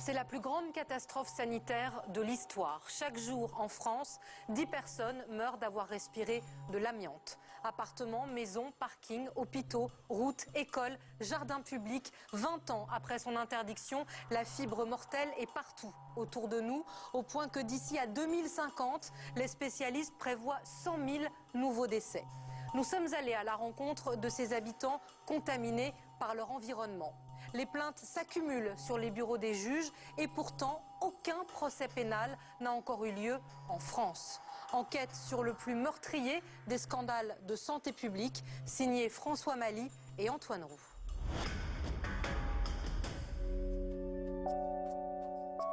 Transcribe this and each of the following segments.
C'est la plus grande catastrophe sanitaire de l'histoire. Chaque jour en France, 10 personnes meurent d'avoir respiré de l'amiante. Appartements, maisons, parkings, hôpitaux, routes, écoles, jardins publics. 20 ans après son interdiction, la fibre mortelle est partout autour de nous, au point que d'ici à 2050, les spécialistes prévoient 100 000 nouveaux décès. Nous sommes allés à la rencontre de ces habitants contaminés par leur environnement. Les plaintes s'accumulent sur les bureaux des juges et pourtant aucun procès pénal n'a encore eu lieu en France. Enquête sur le plus meurtrier des scandales de santé publique, signé François Mali et Antoine Roux.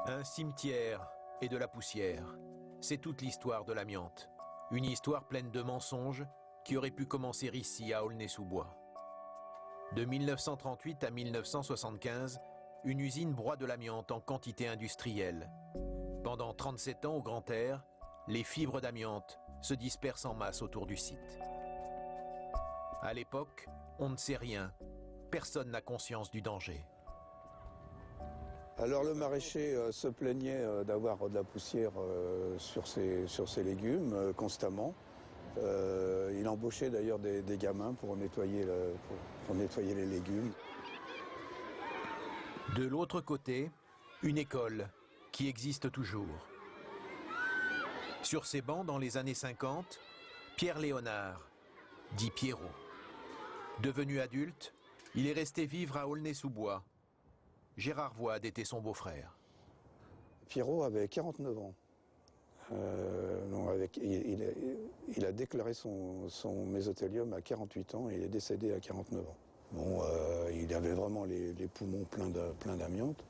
Un cimetière et de la poussière, c'est toute l'histoire de l'amiante. Une histoire pleine de mensonges qui aurait pu commencer ici à Aulnay-sous-Bois. De 1938 à 1975, une usine broie de l'amiante en quantité industrielle. Pendant 37 ans au grand air, les fibres d'amiante se dispersent en masse autour du site. À l'époque, on ne sait rien. Personne n'a conscience du danger. Alors le maraîcher se plaignait d'avoir de la poussière sur ses légumes constamment. Il embauchait d'ailleurs des gamins pour nettoyer les légumes. De l'autre côté, une école qui existe toujours. Sur ses bancs dans les années 50, Pierre Léonard, dit Pierrot. Devenu adulte, il est resté vivre à Aulnay-sous-Bois. Gérard Voide était son beau-frère. Pierrot avait 49 ans. Il a déclaré son mésothélium à 48 ans et il est décédé à 49 ans. Bon, il avait vraiment les poumons pleins d'amiante.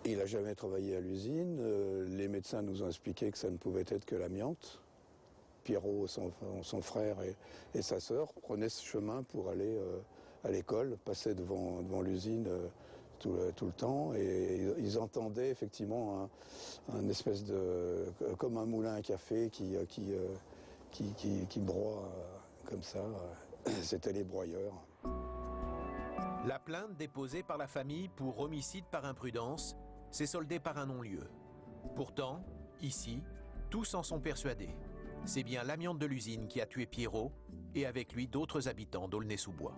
Il n'a jamais travaillé à l'usine. Les médecins nous ont expliqué que ça ne pouvait être que l'amiante. Pierrot, son frère et sa sœur prenaient ce chemin pour aller à l'école, passaient devant l'usine tout le temps, et ils entendaient effectivement un espèce de, comme un moulin à café qui broie comme ça. C'était les broyeurs. La plainte déposée par la famille pour homicide par imprudence s'est soldée par un non-lieu. Pourtant, ici, tous en sont persuadés. C'est bien l'amiante de l'usine qui a tué Pierrot et avec lui d'autres habitants d'Aulnay-sous-Bois.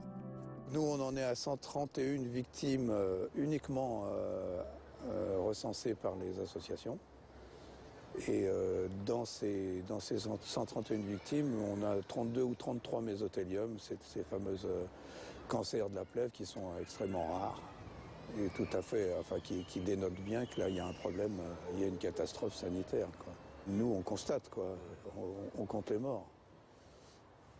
Nous, on en est à 131 victimes uniquement recensées par les associations. Et dans ces 131 victimes, on a 32 ou 33 mésothéliums, ces fameuses cancers de la plèvre qui sont extrêmement rares. Et tout à fait, enfin, qui dénotent bien que là, il y a un problème, il y a une catastrophe sanitaire, quoi. Nous, on constate, quoi. On compte les morts.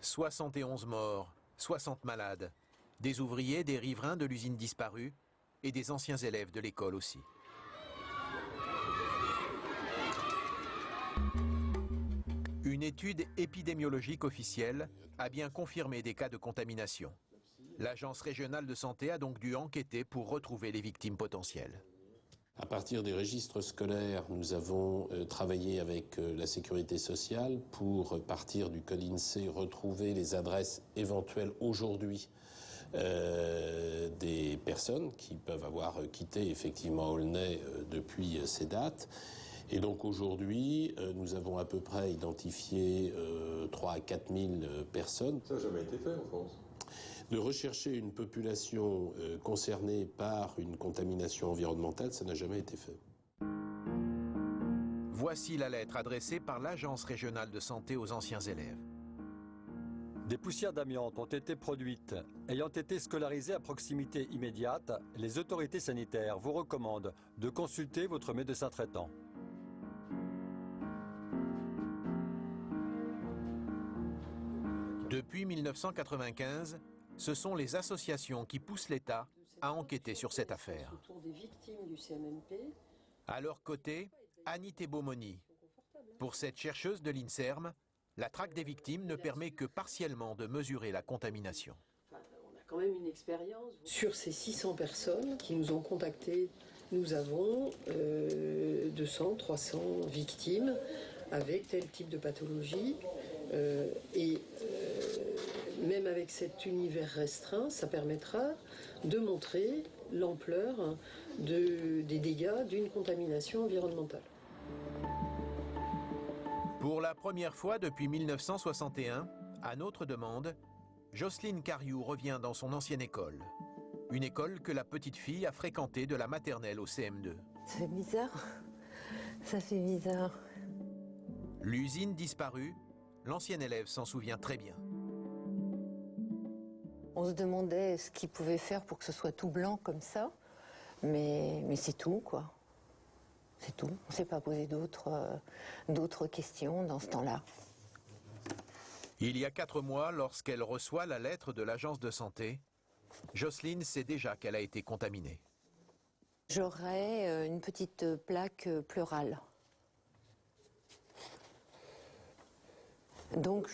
71 morts, 60 malades. Des ouvriers, des riverains de l'usine disparue et des anciens élèves de l'école aussi. Une étude épidémiologique officielle a bien confirmé des cas de contamination. L'Agence régionale de santé a donc dû enquêter pour retrouver les victimes potentielles. À partir des registres scolaires, nous avons travaillé avec la sécurité sociale pour partir du code INSEE, retrouver les adresses éventuelles aujourd'hui des personnes qui peuvent avoir quitté effectivement Aulnay depuis ces dates. Et donc aujourd'hui, nous avons à peu près identifié 3 à 4 000 personnes. Ça n'a jamais été fait en France. De rechercher une population concernée par une contamination environnementale, ça n'a jamais été fait. Voici la lettre adressée par l'Agence régionale de santé aux anciens élèves. Des poussières d'amiante ont été produites. Ayant été scolarisées à proximité immédiate, les autorités sanitaires vous recommandent de consulter votre médecin traitant. Depuis 1995, ce sont les associations qui poussent l'État à enquêter sur cette affaire. À leur côté, Annie Thébaumoni. Pour cette chercheuse de l'INSERM, la traque des victimes ne permet que partiellement de mesurer la contamination. On a quand même une expérience. Sur ces 600 personnes qui nous ont contactés, nous avons 200, 300 victimes avec tel type de pathologie. Même avec cet univers restreint, ça permettra de montrer l'ampleur des dégâts d'une contamination environnementale. Pour la première fois depuis 1961, à notre demande, Jocelyne Cariou revient dans son ancienne école. Une école que la petite fille a fréquentée de la maternelle au CM2. Ça fait bizarre. Ça fait bizarre. L'usine disparue, l'ancienne élève s'en souvient très bien. On se demandait ce qu'ils pouvaient faire pour que ce soit tout blanc comme ça, mais c'est tout, quoi. C'est tout. On ne s'est pas posé d'autres questions dans ce temps-là. Il y a 4 mois, lorsqu'elle reçoit la lettre de l'agence de santé, Jocelyne sait déjà qu'elle a été contaminée. J'aurais une petite plaque pleurale. Donc,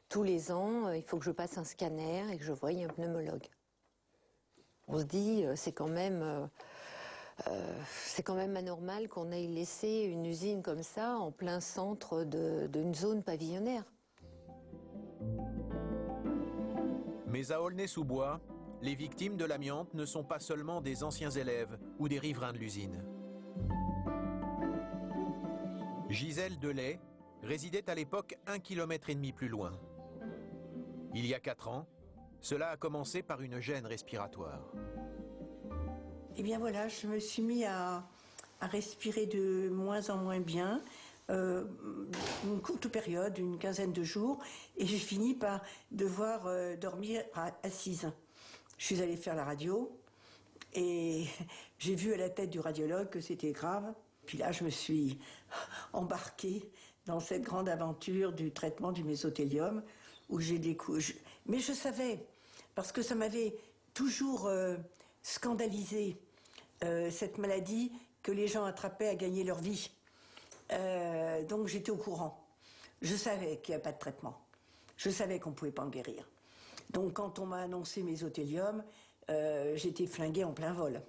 tous les ans, il faut que je passe un scanner et que je voie un pneumologue. On se dit, c'est quand même anormal qu'on ait laissé une usine comme ça en plein centre d'une zone pavillonnaire. Mais à Aulnay-sous-Bois, les victimes de l'amiante ne sont pas seulement des anciens élèves ou des riverains de l'usine. Gisèle Delay résidait à l'époque 1,5 km plus loin. Il y a 4 ans, cela a commencé par une gêne respiratoire. Eh bien voilà, je me suis mis à respirer de moins en moins bien, une courte période, une quinzaine de jours, et j'ai fini par devoir dormir assise. Je suis allée faire la radio, et j'ai vu à la tête du radiologue que c'était grave. Puis là, je me suis embarquée dans cette grande aventure du traitement du mésothélium, où j'ai découvert... Mais je savais, parce que ça m'avait toujours scandalisé, cette maladie que les gens attrapaient à gagner leur vie. Donc j'étais au courant. Je savais qu'il n'y avait pas de traitement. Je savais qu'on ne pouvait pas en guérir. Donc quand on m'a annoncé mésothélium, j'étais flinguée en plein vol.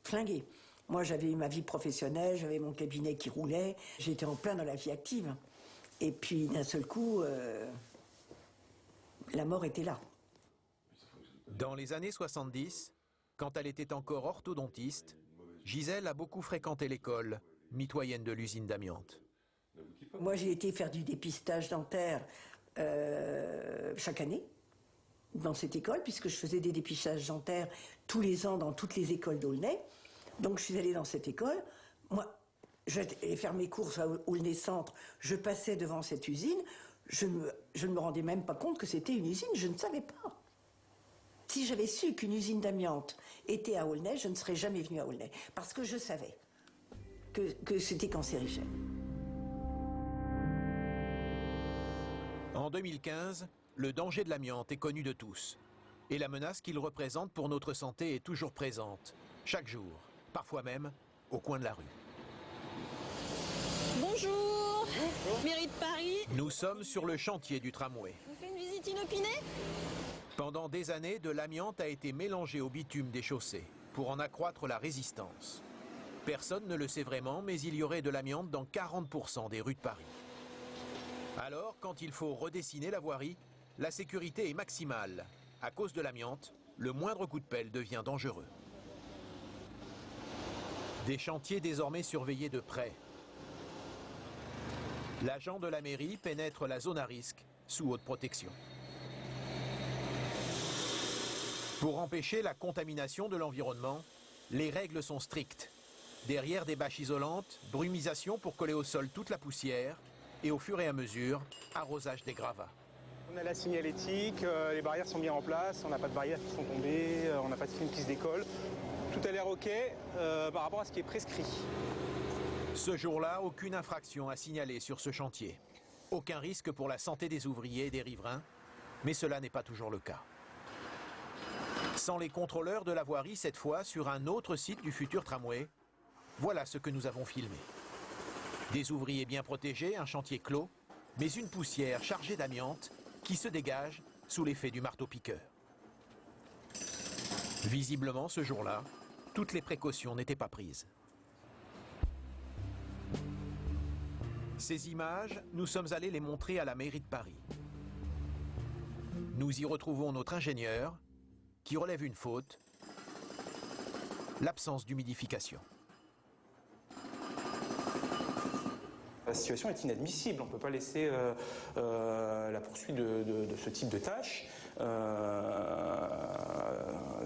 Flinguée. Moi j'avais ma vie professionnelle, j'avais mon cabinet qui roulait, j'étais en plein dans la vie active. Et puis d'un seul coup, la mort était là. Dans les années 70, quand elle était encore orthodontiste, Gisèle a beaucoup fréquenté l'école, mitoyenne de l'usine d'amiante. Moi, j'ai été faire du dépistage dentaire chaque année dans cette école, puisque je faisais des dépistages dentaires tous les ans dans toutes les écoles d'Aulnay. Donc, je suis allée dans cette école. Moi, j'allais faire mes courses à Aulnay Centre. Je passais devant cette usine. Je ne me rendais même pas compte que c'était une usine. Je ne savais pas. Si j'avais su qu'une usine d'amiante était à Aulnay, je ne serais jamais venue à Aulnay. Parce que je savais que c'était cancérigène. En 2015, le danger de l'amiante est connu de tous. Et la menace qu'il représente pour notre santé est toujours présente. Chaque jour, parfois même au coin de la rue. Bonjour, mairie de Paris. Nous sommes sur le chantier du tramway. Je vous fais une visite inopinée? Pendant des années, de l'amiante a été mélangé au bitume des chaussées pour en accroître la résistance. Personne ne le sait vraiment, mais il y aurait de l'amiante dans 40% des rues de Paris. Alors, quand il faut redessiner la voirie, la sécurité est maximale. À cause de l'amiante, le moindre coup de pelle devient dangereux. Des chantiers désormais surveillés de près. L'agent de la mairie pénètre la zone à risque sous haute protection. Pour empêcher la contamination de l'environnement, les règles sont strictes. Derrière des bâches isolantes, brumisation pour coller au sol toute la poussière et au fur et à mesure, arrosage des gravats. On a la signalétique, les barrières sont bien en place, on n'a pas de barrières qui sont tombées, on n'a pas de films qui se décollent. Tout a l'air OK par rapport à ce qui est prescrit. Ce jour-là, aucune infraction à signaler sur ce chantier. Aucun risque pour la santé des ouvriers et des riverains, mais cela n'est pas toujours le cas. Sans les contrôleurs de la voirie, cette fois sur un autre site du futur tramway, voilà ce que nous avons filmé. Des ouvriers bien protégés, un chantier clos, mais une poussière chargée d'amiante qui se dégage sous l'effet du marteau-piqueur. Visiblement, ce jour-là, toutes les précautions n'étaient pas prises. Ces images, nous sommes allés les montrer à la mairie de Paris. Nous y retrouvons notre ingénieur qui relève une faute l'absence d'humidification. La situation est inadmissible. On ne peut pas laisser la poursuite de ce type de tâches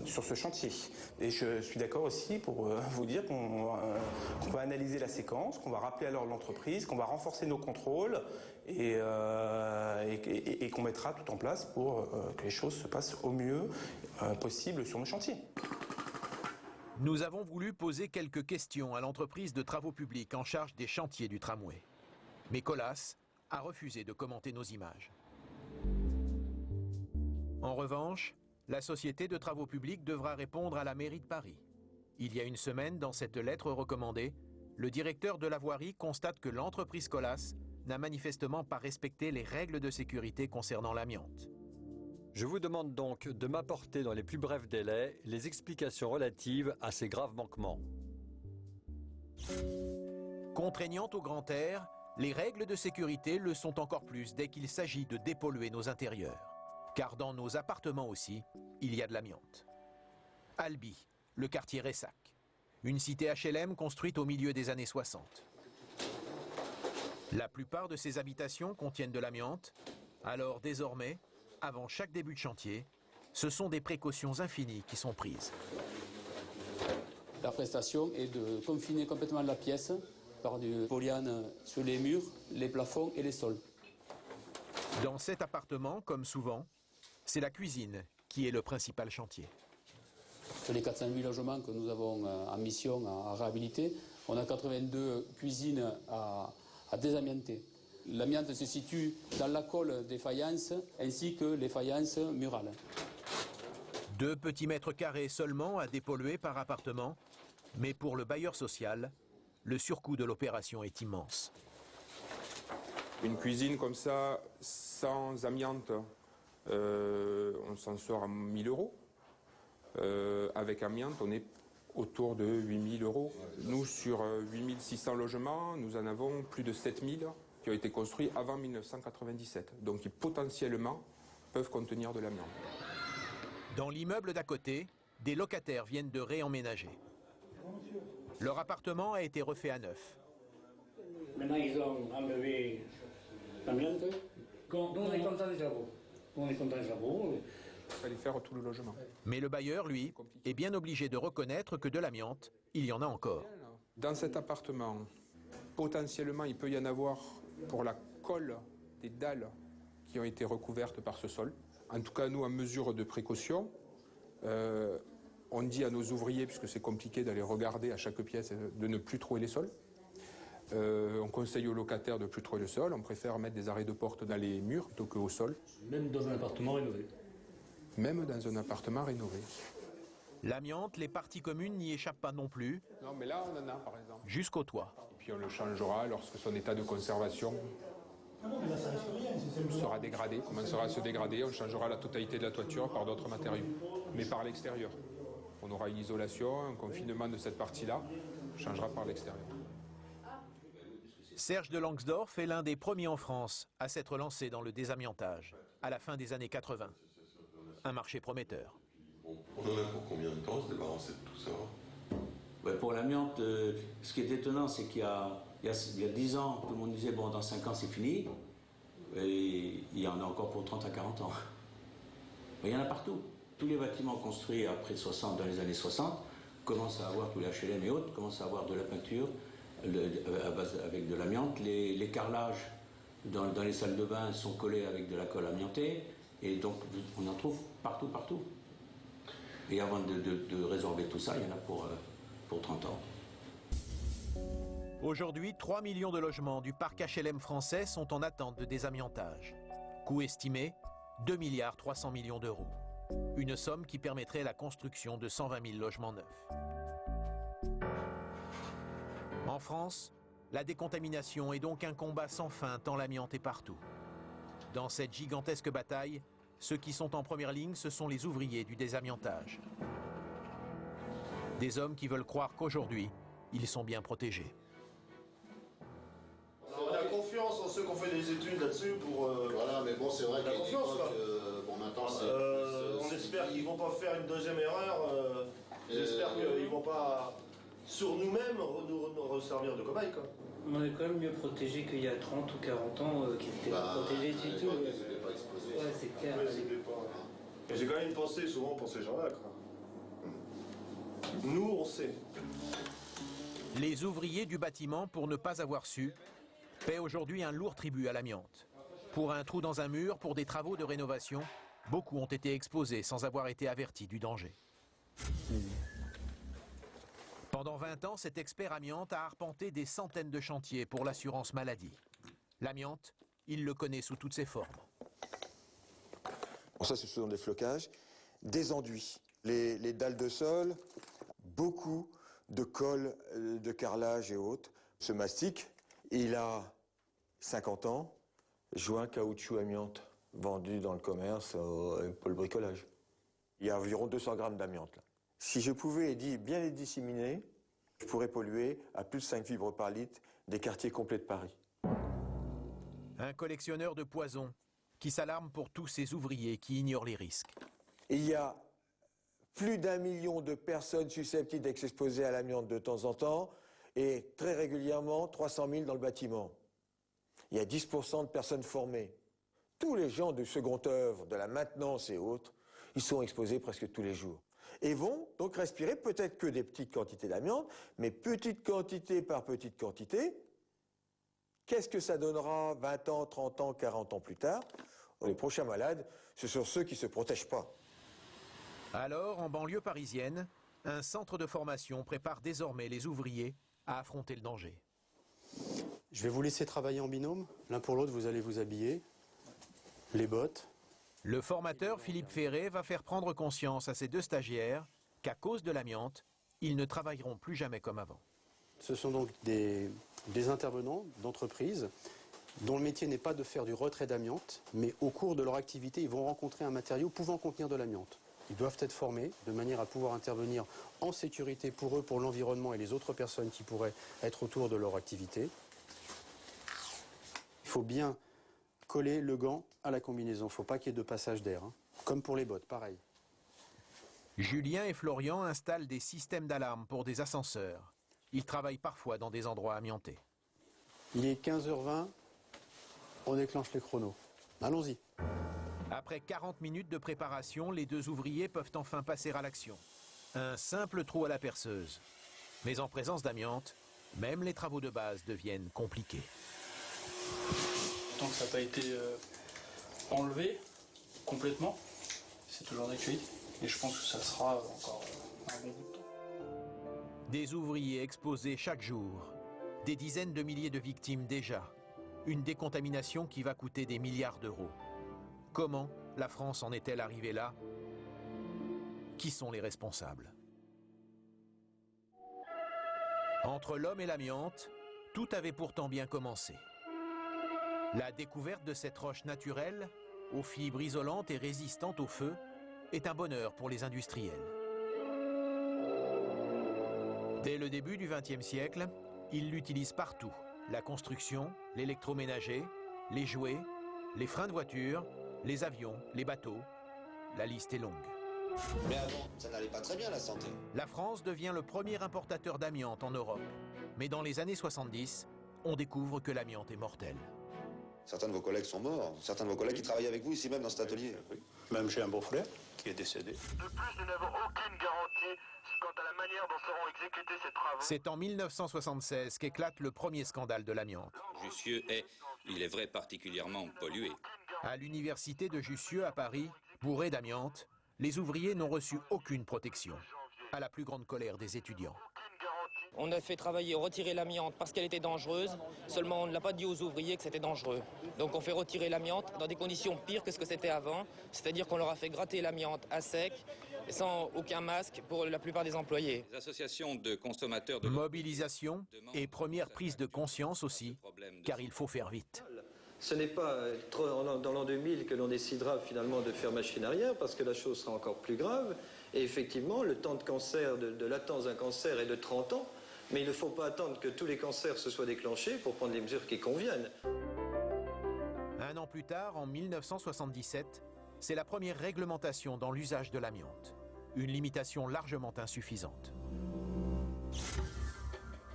sur ce chantier. Et je suis d'accord aussi pour vous dire qu'on va analyser la séquence, qu'on va rappeler alors l'entreprise, qu'on va renforcer nos contrôles et qu'on mettra tout en place pour que les choses se passent au mieux possible sur nos chantiers. Nous avons voulu poser quelques questions à l'entreprise de travaux publics en charge des chantiers du tramway. Mais Colas a refusé de commenter nos images. En revanche, la société de travaux publics devra répondre à la mairie de Paris. Il y a une semaine, dans cette lettre recommandée, le directeur de la voirie constate que l'entreprise Colas n'a manifestement pas respecté les règles de sécurité concernant l'amiante. Je vous demande donc de m'apporter dans les plus brefs délais les explications relatives à ces graves manquements. Contraignantes au grand air, les règles de sécurité le sont encore plus dès qu'il s'agit de dépolluer nos intérieurs. Car dans nos appartements aussi, il y a de l'amiante. Albi, le quartier Ressac, une cité HLM construite au milieu des années 60. La plupart de ces habitations contiennent de l'amiante, alors désormais, avant chaque début de chantier, ce sont des précautions infinies qui sont prises. La prestation est de confiner complètement la pièce par du polyane sur les murs, les plafonds et les sols. Dans cet appartement, comme souvent, c'est la cuisine qui est le principal chantier. Sur les 400 000 logements que nous avons en mission à réhabiliter, on a 82 cuisines à désamianter. L'amiante se situe dans la colle des faïences ainsi que les faïences murales. 2 petits mètres carrés seulement à dépolluer par appartement, mais pour le bailleur social, le surcoût de l'opération est immense. Une cuisine comme ça, sans amiante, on s'en sort à 1 000 €. Avec amiante, on est autour de 8 000 €. Nous, sur 8 600 logements, nous en avons plus de 7 000 qui ont été construits avant 1997. Donc, qui potentiellement peuvent contenir de l'amiante. Dans l'immeuble d'à côté, des locataires viennent de réemménager. Leur appartement a été refait à neuf. Maintenant, ils ont enlevé l'amiante. On est content des travaux. On est content des travaux. Il fallait faire tout le logement. Mais le bailleur, lui, est bien obligé de reconnaître que de l'amiante, il y en a encore. Dans cet appartement, potentiellement, il peut y en avoir pour la colle des dalles qui ont été recouvertes par ce sol. En tout cas, nous, en mesure de précaution, on dit à nos ouvriers, puisque c'est compliqué d'aller regarder à chaque pièce, de ne plus trouer les sols. On conseille aux locataires de ne plus trouver le sol. On préfère mettre des arrêts de porte dans les murs plutôt qu'au sol. Même dans un appartement rénové. Même dans un appartement rénové. L'amiante, les parties communes n'y échappent pas non plus. Non, mais là, on en a, par exemple. Jusqu'au toit. Et puis on le changera lorsque son état de conservation sera dégradé, commencera à se dégrader. On changera la totalité de la toiture par d'autres matériaux, mais par l'extérieur. On aura une isolation, un confinement de cette partie-là. On changera par l'extérieur. Serge de Langsdorff est l'un des premiers en France à s'être lancé dans le désamiantage, à la fin des années 80. Un marché prometteur. On en a pour combien de temps se débarrasser de tout ça? Ouais, pour l'amiante, ce qui est étonnant, c'est qu'il y a 10 ans, tout le monde disait, bon, dans 5 ans, c'est fini. Et il y en a encore pour 30 à 40 ans. Mais il y en a partout. Tous les bâtiments construits après 60, dans les années 60, commencent à avoir, tous les HLM et autres, commencent à avoir de la peinture à base avec de l'amiante. Les carrelages dans les salles de bain sont collés avec de la colle amiantée. Et donc, on en trouve partout, partout. Et avant de résorber tout ça, il y en a pour 30 ans. Aujourd'hui, 3 millions de logements du parc HLM français sont en attente de désamiantage. Coût estimé, 2,3 milliards d'euros. Une somme qui permettrait la construction de 120 000 logements neufs. En France, la décontamination est donc un combat sans fin tant l'amiante est partout. Dans cette gigantesque bataille, ceux qui sont en première ligne, ce sont les ouvriers du désamiantage. Des hommes qui veulent croire qu'aujourd'hui, ils sont bien protégés. On a confiance en ceux qui ont fait des études là-dessus pour... Voilà, mais bon, c'est vrai la confiance, quoi. Bon, maintenant, on espère qu'ils ne vont pas faire une deuxième erreur J'espère qu'ils ne vont pas, sur nous-mêmes, nous resservir de cobaye, quoi. On est quand même mieux protégés qu'il y a 30 ou 40 ans qui n'étaient pas protégés du tout. Ouais, c'est clair. Mais j'ai quand même une pensée souvent pour ces gens-là, quoi. Nous, on sait. Les ouvriers du bâtiment, pour ne pas avoir su, paient aujourd'hui un lourd tribut à l'amiante. Pour un trou dans un mur, pour des travaux de rénovation, beaucoup ont été exposés sans avoir été avertis du danger. Pendant 20 ans, cet expert amiante a arpenté des centaines de chantiers pour l'assurance maladie. L'amiante, il le connaît sous toutes ses formes. Bon, ça, ce sont des flocages, des enduits, les dalles de sol, beaucoup de colle, de carrelage et autres. Ce mastic, il a 50 ans, joint caoutchouc amiante, vendu dans le commerce pour le bricolage. Il y a environ 200 grammes d'amiante. Si je pouvais bien les disséminer, je pourrais polluer à plus de 5 fibres par litre des quartiers complets de Paris. Un collectionneur de poison qui s'alarme pour tous ces ouvriers qui ignorent les risques. Il y a plus d'1 million de personnes susceptibles d'être exposées à l'amiante de temps en temps et très régulièrement 300 000 dans le bâtiment. Il y a 10% de personnes formées. Tous les gens du second œuvre, de la maintenance et autres, ils sont exposés presque tous les jours. Et vont donc respirer peut-être que des petites quantités d'amiante, mais petite quantité par petite quantité. Qu'est-ce que ça donnera 20 ans, 30 ans, 40 ans plus tard? Les prochains malades, ce sont ceux qui ne se protègent pas. Alors, en banlieue parisienne, un centre de formation prépare désormais les ouvriers à affronter le danger. Je vais vous laisser travailler en binôme. L'un pour l'autre, vous allez vous habiller, les bottes. Le formateur Philippe Ferré va faire prendre conscience à ses 2 stagiaires qu'à cause de l'amiante, ils ne travailleront plus jamais comme avant. Ce sont donc des intervenants d'entreprises dont le métier n'est pas de faire du retrait d'amiante, mais au cours de leur activité, ils vont rencontrer un matériau pouvant contenir de l'amiante. Ils doivent être formés de manière à pouvoir intervenir en sécurité pour eux, pour l'environnement et les autres personnes qui pourraient être autour de leur activité. Il faut bien coller le gant à la combinaison, il ne faut pas qu'il y ait de passage d'air, hein. Comme pour les bottes, pareil. Julien et Florian installent des systèmes d'alarme pour des ascenseurs. Ils travaillent parfois dans des endroits amiantés. Il est 15h20, on déclenche les chronos. Allons-y. Après 40 minutes de préparation, les 2 ouvriers peuvent enfin passer à l'action. Un simple trou à la perceuse. Mais en présence d'amiante, même les travaux de base deviennent compliqués. Tant que ça n'a pas été enlevé complètement, c'est toujours d'actualité. Et je pense que ça sera encore un bon bout de temps. Des ouvriers exposés chaque jour. Des dizaines de milliers de victimes déjà. Une décontamination qui va coûter des milliards d'euros. Comment la France en est-elle arrivée là? Qui sont les responsables? Entre l'homme et l'amiante, tout avait pourtant bien commencé. La découverte de cette roche naturelle, aux fibres isolantes et résistantes au feu, est un bonheur pour les industriels. Dès le début du XXe siècle, ils l'utilisent partout. La construction, l'électroménager, les jouets, les freins de voiture, les avions, les bateaux. La liste est longue. Mais avant, ça n'allait pas très bien la santé. La France devient le premier importateur d'amiante en Europe. Mais dans les années 70, on découvre que l'amiante est mortelle. Certains de vos collègues sont morts. Certains de vos collègues qui travaillent avec vous ici même dans cet atelier. Même j'ai un beau-frère qui est décédé. De plus, nous n'avons aucune garantie quant à la manière dont seront exécutés ces travaux. C'est en 1976 qu'éclate le premier scandale de l'amiante. Jussieu est, il est vrai, particulièrement pollué. À l'université de Jussieu à Paris, bourré d'amiante, les ouvriers n'ont reçu aucune protection, à la plus grande colère des étudiants. On a fait travailler, retirer l'amiante parce qu'elle était dangereuse, seulement on ne l'a pas dit aux ouvriers que c'était dangereux. Donc on fait retirer l'amiante dans des conditions pires que ce que c'était avant, c'est-à-dire qu'on leur a fait gratter l'amiante à sec, sans aucun masque pour la plupart des employés. Les associations de consommateurs de... Mobilisation et première prise de conscience aussi, car il faut faire vite. Ce n'est pas dans l'an 2000 que l'on décidera finalement de faire machine arrière, parce que la chose sera encore plus grave. Et effectivement, le temps de cancer, de latence d'un cancer est de 30 ans, mais il ne faut pas attendre que tous les cancers se soient déclenchés pour prendre les mesures qui conviennent. Un an plus tard, en 1977, c'est la première réglementation dans l'usage de l'amiante. une limitation largement insuffisante.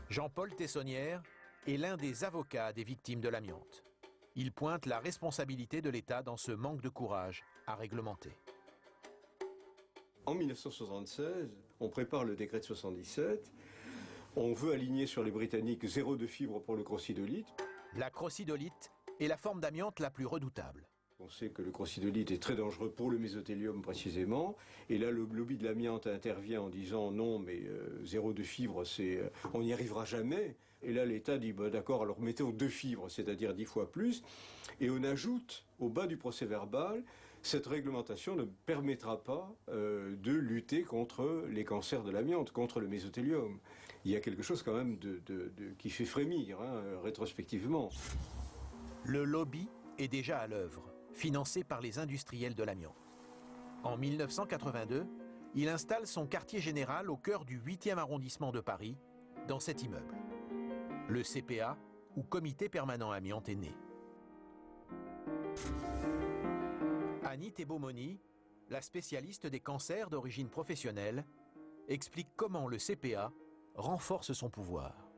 Jean-Paul Tessonnière est l'un des avocats des victimes de l'amiante. Il pointe la responsabilité de l'État dans ce manque de courage à réglementer. En 1976, on prépare le décret de 77. On veut aligner sur les Britanniques 0,2 fibres pour le crocidolite. La crocidolite est la forme d'amiante la plus redoutable. On sait que le crocidolite est très dangereux pour le mésothélium précisément. Et là, le lobby de l'amiante intervient en disant non, mais 0,2 fibres, on n'y arrivera jamais. Et là, l'État dit bah, d'accord, alors mettons 2 fibres, c'est-à-dire 10 fois plus. Et on ajoute au bas du procès-verbal, cette réglementation ne permettra pas de lutter contre les cancers de l'amiante, contre le mésothélium. Il y a quelque chose quand même qui fait frémir, rétrospectivement. Le lobby est déjà à l'œuvre, financé par les industriels de l'amiante. En 1982, il installe son quartier général au cœur du 8e arrondissement de Paris, dans cet immeuble. Le CPA, ou Comité permanent amiante, est né. Annie Thébaumoni, la spécialiste des cancers d'origine professionnelle, explique comment le CPA renforce son pouvoir.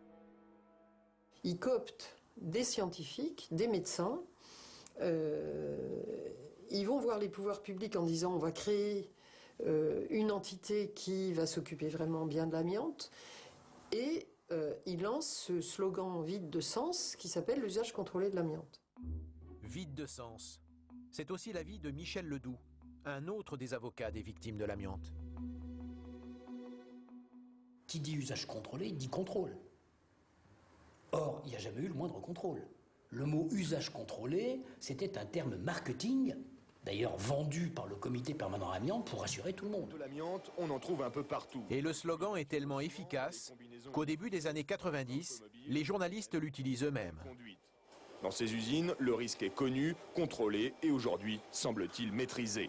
Il coopte des scientifiques, des médecins. Ils vont voir les pouvoirs publics en disant on va créer une entité qui va s'occuper vraiment bien de l'amiante. Et il lance ce slogan vide de sens qui s'appelle l'usage contrôlé de l'amiante. Vide de sens. C'est aussi l'avis de Michel Ledoux, un autre des avocats des victimes de l'amiante. Qui dit usage contrôlé, dit contrôle. Or, il n'y a jamais eu le moindre contrôle. Le mot usage contrôlé, c'était un terme marketing, d'ailleurs vendu par le comité permanent amiante pour rassurer tout le monde. De l'amiante, on en trouve un peu partout. Et le slogan est tellement efficace qu'au début des années 90, les journalistes l'utilisent eux-mêmes. Dans ces usines, le risque est connu, contrôlé et aujourd'hui, semble-t-il, maîtrisé.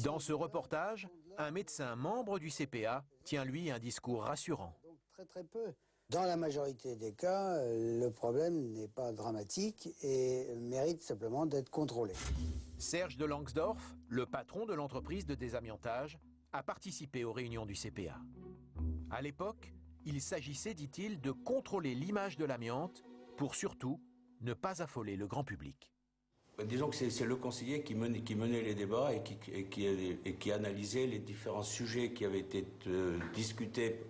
Dans ce reportage, un médecin membre du CPA tient lui un discours rassurant. Très peu. Dans la majorité des cas, le problème n'est pas dramatique et mérite simplement d'être contrôlé. Serge de Langsdorff, le patron de l'entreprise de désamiantage, a participé aux réunions du CPA. À l'époque, il s'agissait, dit-il, de contrôler l'image de l'amiante pour surtout ne pas affoler le grand public. Disons que c'est le conseiller qui menait les débats et qui analysait les différents sujets qui avaient été discutés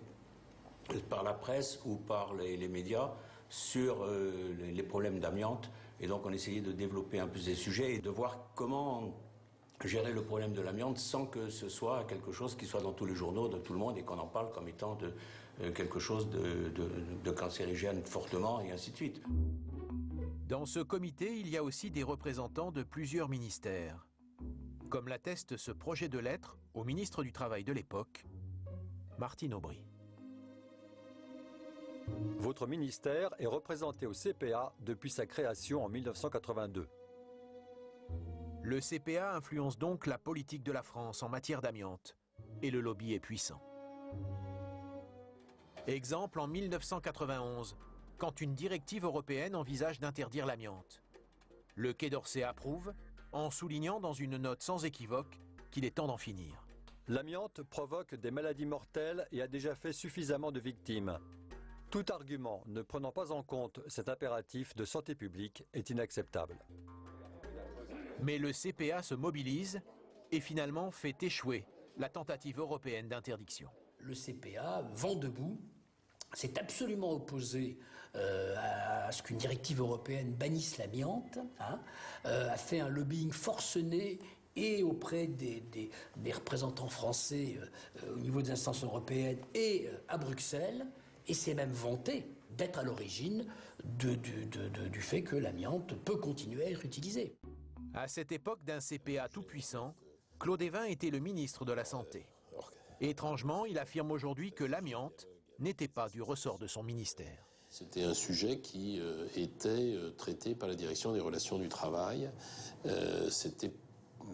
par la presse ou par les médias sur les problèmes d'amiante. Et donc on essayait de développer un peu ces sujets et de voir comment gérer le problème de l'amiante sans que ce soit quelque chose qui soit dans tous les journaux de tout le monde et qu'on en parle comme étant quelque chose de cancérigène fortement et ainsi de suite. Dans ce comité, il y a aussi des représentants de plusieurs ministères. Comme l'atteste ce projet de lettre au ministre du Travail de l'époque, Martine Aubry. Votre ministère est représenté au CPA depuis sa création en 1982. Le CPA influence donc la politique de la France en matière d'amiante, et le lobby est puissant. Exemple en 1991, quand une directive européenne envisage d'interdire l'amiante. Le Quai d'Orsay approuve, en soulignant dans une note sans équivoque qu'il est temps d'en finir. L'amiante provoque des maladies mortelles et a déjà fait suffisamment de victimes. Tout argument ne prenant pas en compte cet impératif de santé publique est inacceptable. Mais le CPA se mobilise et finalement fait échouer la tentative européenne d'interdiction. Le CPA, vent debout, s'est absolument opposé à ce qu'une directive européenne bannisse l'amiante, a fait un lobbying forcené et auprès des représentants français au niveau des instances européennes et à Bruxelles, et s'est même vanté d'être à l'origine du fait que l'amiante peut continuer à être utilisée. À cette époque d'un CPA tout-puissant, Claude Évin était le ministre de la Santé. Étrangement, il affirme aujourd'hui que l'amiante n'était pas du ressort de son ministère. C'était un sujet qui était traité par la direction des relations du travail. C'était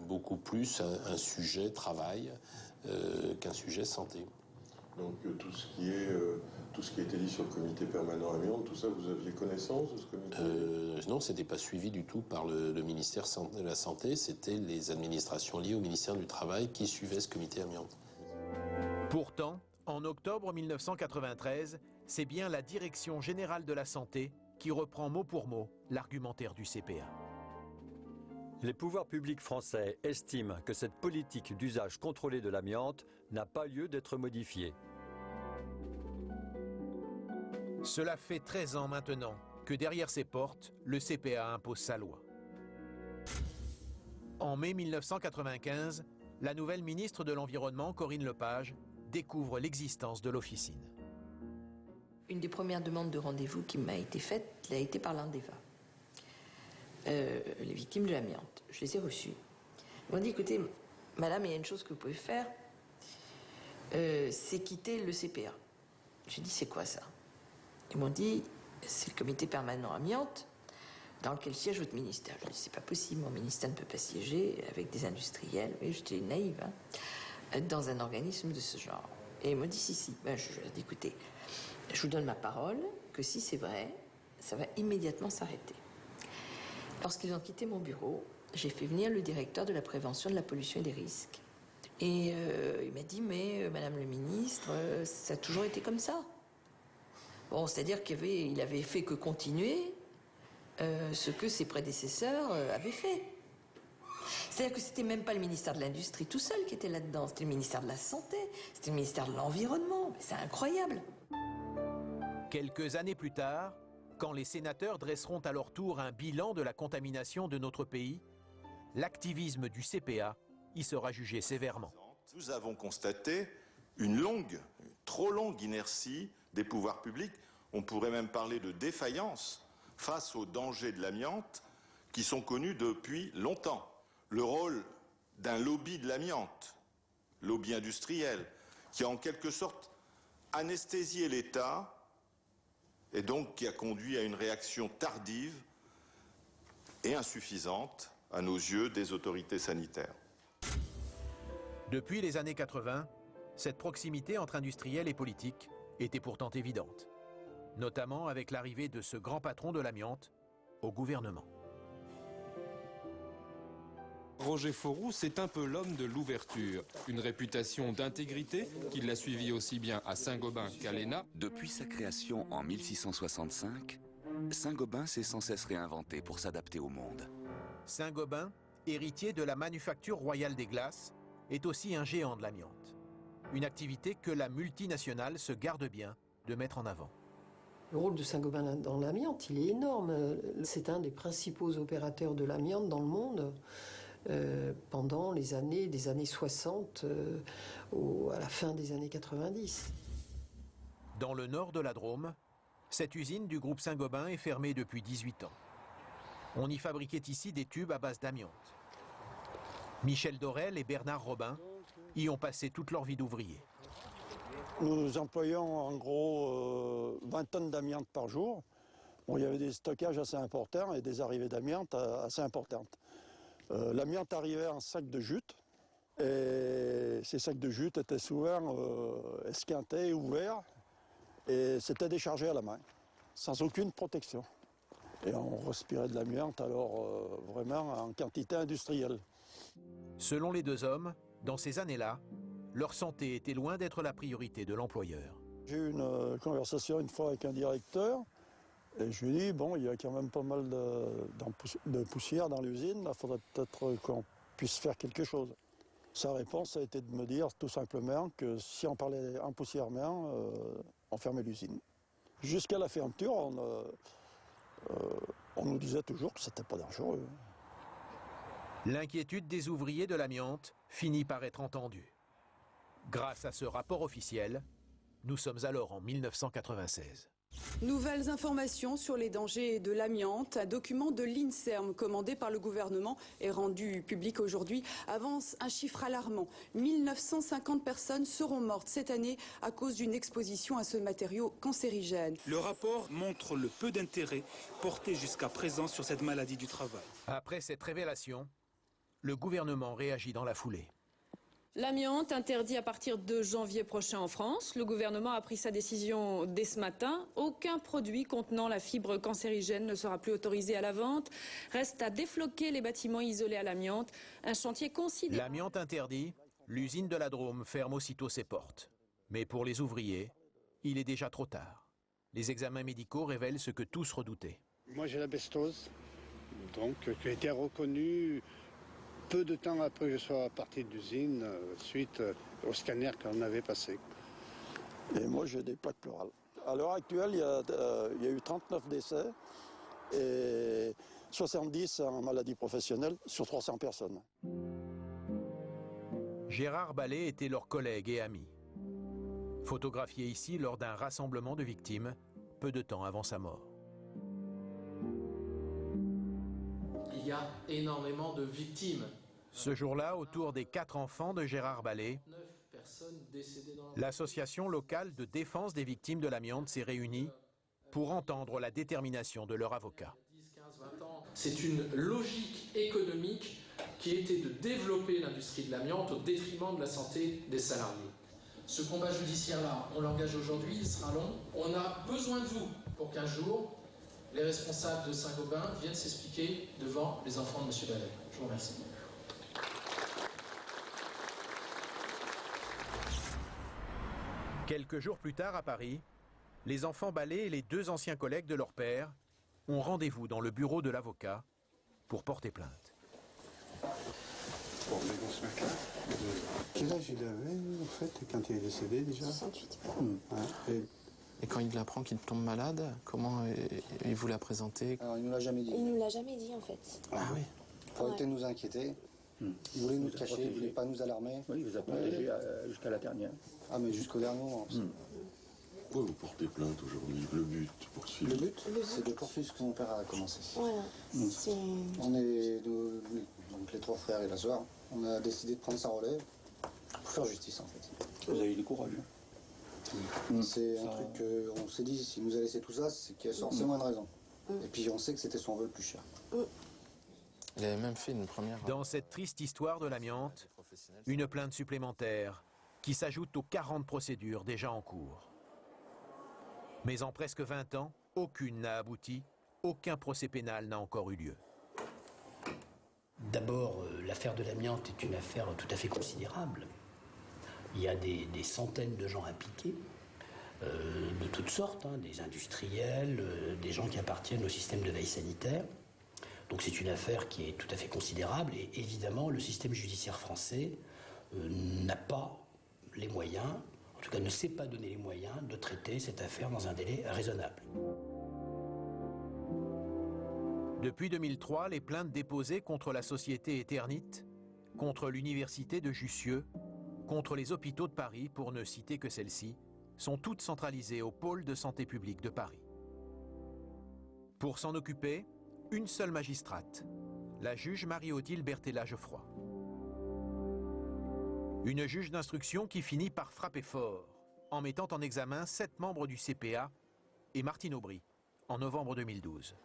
beaucoup plus un sujet travail qu'un sujet santé. Donc tout ce qui était dit sur le comité permanent amiante, tout ça, vous aviez connaissance de ce comité? Non, c'était pas suivi du tout par le ministère de la Santé. C'était les administrations liées au ministère du Travail qui suivaient ce comité amiante. Pourtant, en octobre 1993, c'est bien la Direction générale de la santé qui reprend mot pour mot l'argumentaire du CPA. Les pouvoirs publics français estiment que cette politique d'usage contrôlé de l'amiante n'a pas lieu d'être modifiée. Cela fait 13 ans maintenant que derrière ses portes, le CPA impose sa loi. En mai 1995, la nouvelle ministre de l'Environnement, Corinne Lepage, découvre l'existence de l'officine. Une des premières demandes de rendez-vous qui m'a été faite l'a été par l'Andeva. Les victimes de l'amiante. Je les ai reçues. Ils m'ont dit, écoutez, madame, il y a une chose que vous pouvez faire, c'est quitter le CPA. J'ai dit, c'est quoi ça? Ils m'ont dit, c'est le comité permanent amiante dans lequel siège votre ministère. Je dis, c'est pas possible, mon ministère ne peut pas siéger avec des industriels. Oui, j'étais naïve, hein, dans un organisme de ce genre. Et ils m'ont dit, si. Ben, je leur ai dit, écoutez, je vous donne ma parole que si c'est vrai, ça va immédiatement s'arrêter. Lorsqu'ils ont quitté mon bureau, j'ai fait venir le directeur de la prévention de la pollution et des risques. Et il m'a dit, mais madame le ministre, ça a toujours été comme ça. Bon, c'est-à-dire qu'il avait fait que continuer ce que ses prédécesseurs avaient fait. C'est-à-dire que c'était même pas le ministère de l'Industrie tout seul qui était là-dedans, c'était le ministère de la Santé, c'était le ministère de l'Environnement. C'est incroyable. Quelques années plus tard, quand les sénateurs dresseront à leur tour un bilan de la contamination de notre pays, l'activisme du CPA y sera jugé sévèrement. Nous avons constaté une trop longue inertie des pouvoirs publics. On pourrait même parler de défaillance face aux dangers de l'amiante qui sont connus depuis longtemps. Le rôle d'un lobby de l'amiante, lobby industriel, qui a en quelque sorte anesthésié l'État et donc qui a conduit à une réaction tardive et insuffisante, à nos yeux, des autorités sanitaires. Depuis les années 80, cette proximité entre industriels et politiques était pourtant évidente, notamment avec l'arrivée de ce grand patron de l'amiante au gouvernement. Roger Fauroux, c'est un peu l'homme de l'ouverture. Une réputation d'intégrité qui l'a suivi aussi bien à Saint-Gobain qu'à l'ENA. Depuis sa création en 1665, Saint-Gobain s'est sans cesse réinventé pour s'adapter au monde. Saint-Gobain, héritier de la manufacture royale des glaces, est aussi un géant de l'amiante. Une activité que la multinationale se garde bien de mettre en avant. Le rôle de Saint-Gobain dans l'amiante, il est énorme. C'est un des principaux opérateurs de l'amiante dans le monde. Pendant des années 60 à la fin des années 90. Dans le nord de la Drôme, cette usine du groupe Saint-Gobain est fermée depuis 18 ans. On y fabriquait ici des tubes à base d'amiante. Michel Dorel et Bernard Robin y ont passé toute leur vie d'ouvriers. Nous employons en gros 20 tonnes d'amiante par jour. Bon, il y avait des stockages assez importants et des arrivées d'amiante assez importantes. L'amiante arrivait en sacs de jute et ces sacs de jute étaient souvent esquintés, ouverts et c'était déchargé à la main, sans aucune protection. Et on respirait de l'amiante alors vraiment en quantité industrielle. Selon les deux hommes, dans ces années-là, leur santé était loin d'être la priorité de l'employeur. J'ai eu une conversation une fois avec un directeur. Et je lui ai dit, bon, il y a quand même pas mal de poussière dans l'usine, il faudrait peut-être qu'on puisse faire quelque chose. Sa réponse a été de me dire tout simplement que si on parlait empoussièrement, on fermait l'usine. Jusqu'à la fermeture, on nous disait toujours que c'était pas dangereux. L'inquiétude des ouvriers de l'amiante finit par être entendue. Grâce à ce rapport officiel, nous sommes alors en 1996. Nouvelles informations sur les dangers de l'amiante. Un document de l'INSERM commandé par le gouvernement et rendu public aujourd'hui avance un chiffre alarmant. 1950 personnes seront mortes cette année à cause d'une exposition à ce matériau cancérigène. Le rapport montre le peu d'intérêt porté jusqu'à présent sur cette maladie du travail. Après cette révélation, le gouvernement réagit dans la foulée. L'amiante interdit à partir de janvier prochain en France. Le gouvernement a pris sa décision dès ce matin. Aucun produit contenant la fibre cancérigène ne sera plus autorisé à la vente. Reste à défloquer les bâtiments isolés à l'amiante. Un chantier considérable. L'amiante interdit, l'usine de la Drôme ferme aussitôt ses portes. Mais pour les ouvriers, il est déjà trop tard. Les examens médicaux révèlent ce que tous redoutaient. Moi j'ai la bestose, donc qui a été reconnue peu de temps après que je sois parti de l'usine, suite au scanner qu'on avait passé. Et moi j'ai des plaques pleurales. À l'heure actuelle, il y a eu 39 décès et 70 en maladie professionnelle sur 300 personnes. Gérard Ballet était leur collègue et ami. Photographié ici lors d'un rassemblement de victimes, peu de temps avant sa mort. Il y a énormément de victimes. Ce jour-là, autour des 4 enfants de Gérard Ballet, l'association locale de défense des victimes de l'amiante s'est réunie pour entendre la détermination de leur avocat. C'est une logique économique qui était de développer l'industrie de l'amiante au détriment de la santé des salariés. Ce combat judiciaire-là, on l'engage aujourd'hui, il sera long. On a besoin de vous pour qu'un jour, les responsables de Saint-Gobain viennent s'expliquer devant les enfants de M. Ballet. Je vous remercie. Quelques jours plus tard à Paris, les enfants Ballet et les 2 anciens collègues de leur père ont rendez-vous dans le bureau de l'avocat pour porter plainte. Bon, mais on se met là. Quel âge il avait, en fait, quand il est décédé, déjà? 68. Ouais. Et quand il apprend qu'il tombe malade, comment il vous l'a présenté? Alors, il nous l'a jamais dit. Il nous l'a jamais dit, en fait. Ah oui. Faut arrêter de nous inquiéter. Il voulait nous cacher, il voulait pas nous alarmer. Oui, il vous a protégé jusqu'à la dernière. Ah, mais jusqu'au dernier moment. Pourquoi vous portez plainte aujourd'hui? Le but, poursuivre? Le but, c'est de poursuivre ce que mon père a commencé. Voilà. On est donc les 3 frères et la soeur. On a décidé de prendre sa relève pour faire justice, en fait. Vous avez eu du courage. C'est un truc qu'on s'est dit, s'il nous a laissé tout ça, c'est qu'il y a forcément une raison. Et puis on sait que c'était son vol le plus cher. Il avait même fait une première... Dans cette triste histoire de l'amiante, une plainte supplémentaire qui s'ajoute aux 40 procédures déjà en cours. Mais en presque 20 ans, aucune n'a abouti, aucun procès pénal n'a encore eu lieu. D'abord, l'affaire de l'amiante est une affaire tout à fait considérable. Il y a des centaines de gens impliqués, de toutes sortes, des industriels, des gens qui appartiennent au système de veille sanitaire. Donc c'est une affaire qui est tout à fait considérable et évidemment le système judiciaire français n'a pas les moyens, en tout cas ne sait pas donner les moyens de traiter cette affaire dans un délai raisonnable. Depuis 2003, les plaintes déposées contre la société Eternit, contre l'université de Jussieu, contre les hôpitaux de Paris, pour ne citer que celles-ci, sont toutes centralisées au pôle de santé publique de Paris. Pour s'en occuper, une seule magistrate, la juge Marie-Odile Berthella-Geoffroy. Une juge d'instruction qui finit par frapper fort, en mettant en examen 7 membres du CPA et Martine Aubry, en novembre 2012.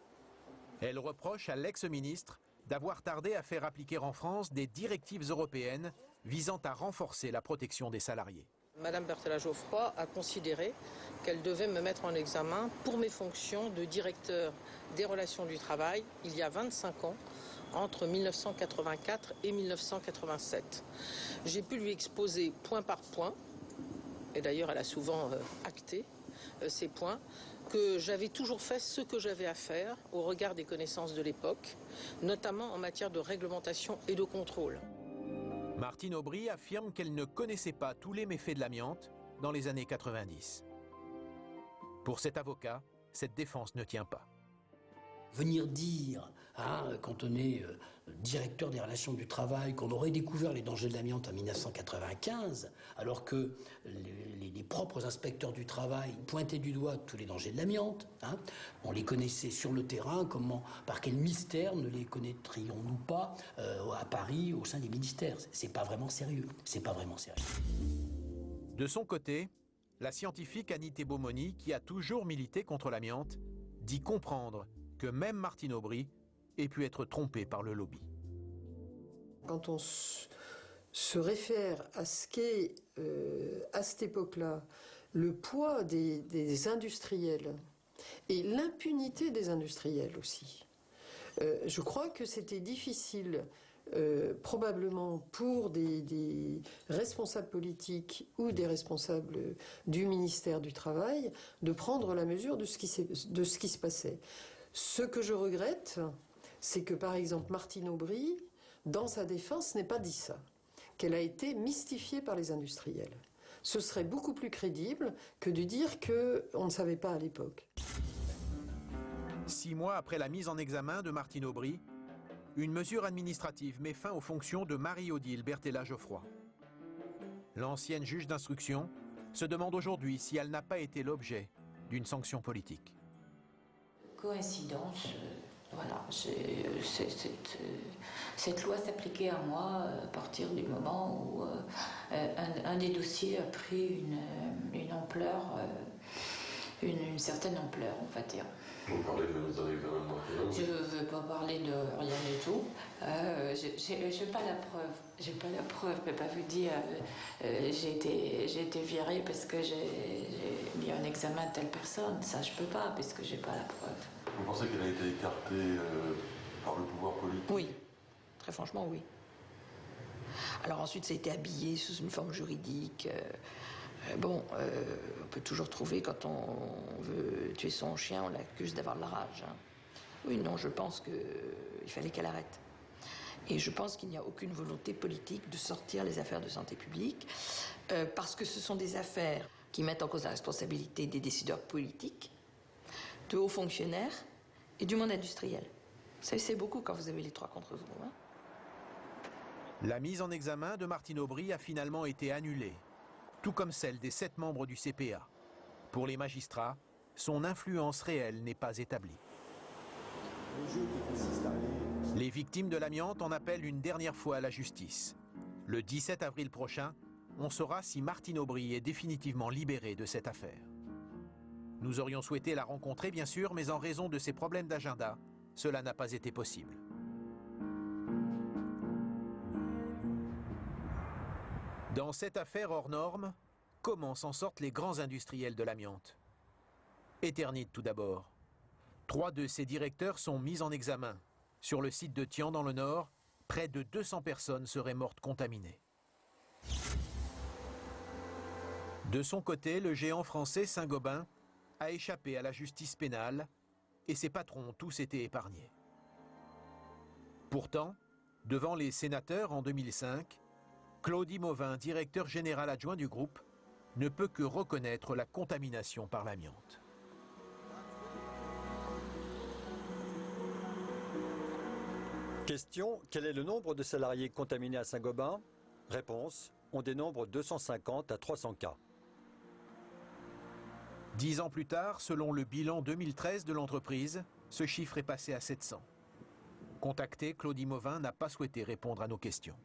Elle reproche à l'ex-ministre d'avoir tardé à faire appliquer en France des directives européennes visant à renforcer la protection des salariés. Madame Berthella-Geoffroy a considéré qu'elle devait me mettre en examen pour mes fonctions de directeur des relations du travail il y a 25 ans, entre 1984 et 1987. J'ai pu lui exposer point par point, et d'ailleurs elle a souvent acté ces points, que j'avais toujours fait ce que j'avais à faire au regard des connaissances de l'époque, notamment en matière de réglementation et de contrôle. Martine Aubry affirme qu'elle ne connaissait pas tous les méfaits de l'amiante dans les années 90. Pour cet avocat, cette défense ne tient pas. Venir dire, quand on est directeur des relations du travail, qu'on aurait découvert les dangers de l'amiante en 1995, alors que les propres inspecteurs du travail pointaient du doigt tous les dangers de l'amiante, on les connaissait sur le terrain, par quel mystère ne les connaîtrions-nous pas à Paris, au sein des ministères? C'est pas vraiment sérieux, c'est pas vraiment sérieux. De son côté, la scientifique Annie Thébaumony, qui a toujours milité contre l'amiante, dit comprendre que même Martine Aubry ait pu être trompée par le lobby. Quand on se réfère à ce qu'est, à cette époque-là, le poids des industriels et l'impunité des industriels aussi, je crois que c'était difficile probablement pour des responsables politiques ou des responsables du ministère du Travail, de prendre la mesure de ce qui se passait. Ce que je regrette, c'est que par exemple Martine Aubry, dans sa défense, n'ait pas dit ça, qu'elle a été mystifiée par les industriels. Ce serait beaucoup plus crédible que de dire qu'on ne savait pas à l'époque. 6 mois après la mise en examen de Martine Aubry, une mesure administrative met fin aux fonctions de Marie-Odile Berthella-Geoffroy. L'ancienne juge d'instruction se demande aujourd'hui si elle n'a pas été l'objet d'une sanction politique. Coïncidence, voilà, cette loi s'appliquait à moi à partir du moment où un des dossiers a pris une ampleur, une certaine ampleur, on va dire. Vous parlez de la mise en examen de Martine Aubry. Je ne veux pas parler de rien du tout. J'ai pas la preuve. J'ai pas la preuve. Je ne peux pas vous dire j'ai été virée parce que j'ai mis en examen telle personne. Ça, je peux pas parce que j'ai pas la preuve. Vous pensez qu'elle a été écartée par le pouvoir politique? Oui. Très franchement, oui. Alors ensuite, ça a été habillé sous une forme juridique. On peut toujours trouver, quand on veut tuer son chien, on l'accuse d'avoir de la rage. Hein. Oui, non, je pense qu'il fallait qu'elle arrête. Et je pense qu'il n'y a aucune volonté politique de sortir les affaires de santé publique, parce que ce sont des affaires qui mettent en cause la responsabilité des décideurs politiques, de hauts fonctionnaires et du monde industriel. Ça, c'est beaucoup quand vous avez les trois contre vous. Hein. La mise en examen de Martine Aubry a finalement été annulée, tout comme celle des 7 membres du CPA. Pour les magistrats, son influence réelle n'est pas établie. Les victimes de l'amiante en appellent une dernière fois à la justice. Le 17 avril prochain, on saura si Martine Aubry est définitivement libérée de cette affaire. Nous aurions souhaité la rencontrer, bien sûr, mais en raison de ses problèmes d'agenda, cela n'a pas été possible. Dans cette affaire hors norme, comment s'en sortent les grands industriels de l'amiante? Eternit tout d'abord. 3 de ses directeurs sont mis en examen. Sur le site de Thian dans le Nord, près de 200 personnes seraient mortes contaminées. De son côté, le géant français Saint-Gobain a échappé à la justice pénale et ses patrons ont tous été épargnés. Pourtant, devant les sénateurs en 2005, Claudie Mauvin, directeur général adjoint du groupe, ne peut que reconnaître la contamination par l'amiante. Question, quel est le nombre de salariés contaminés à Saint-Gobain? Réponse, on dénombre 250 à 300 cas. 10 ans plus tard, selon le bilan 2013 de l'entreprise, ce chiffre est passé à 700. Contacté, Claudie Mauvin n'a pas souhaité répondre à nos questions.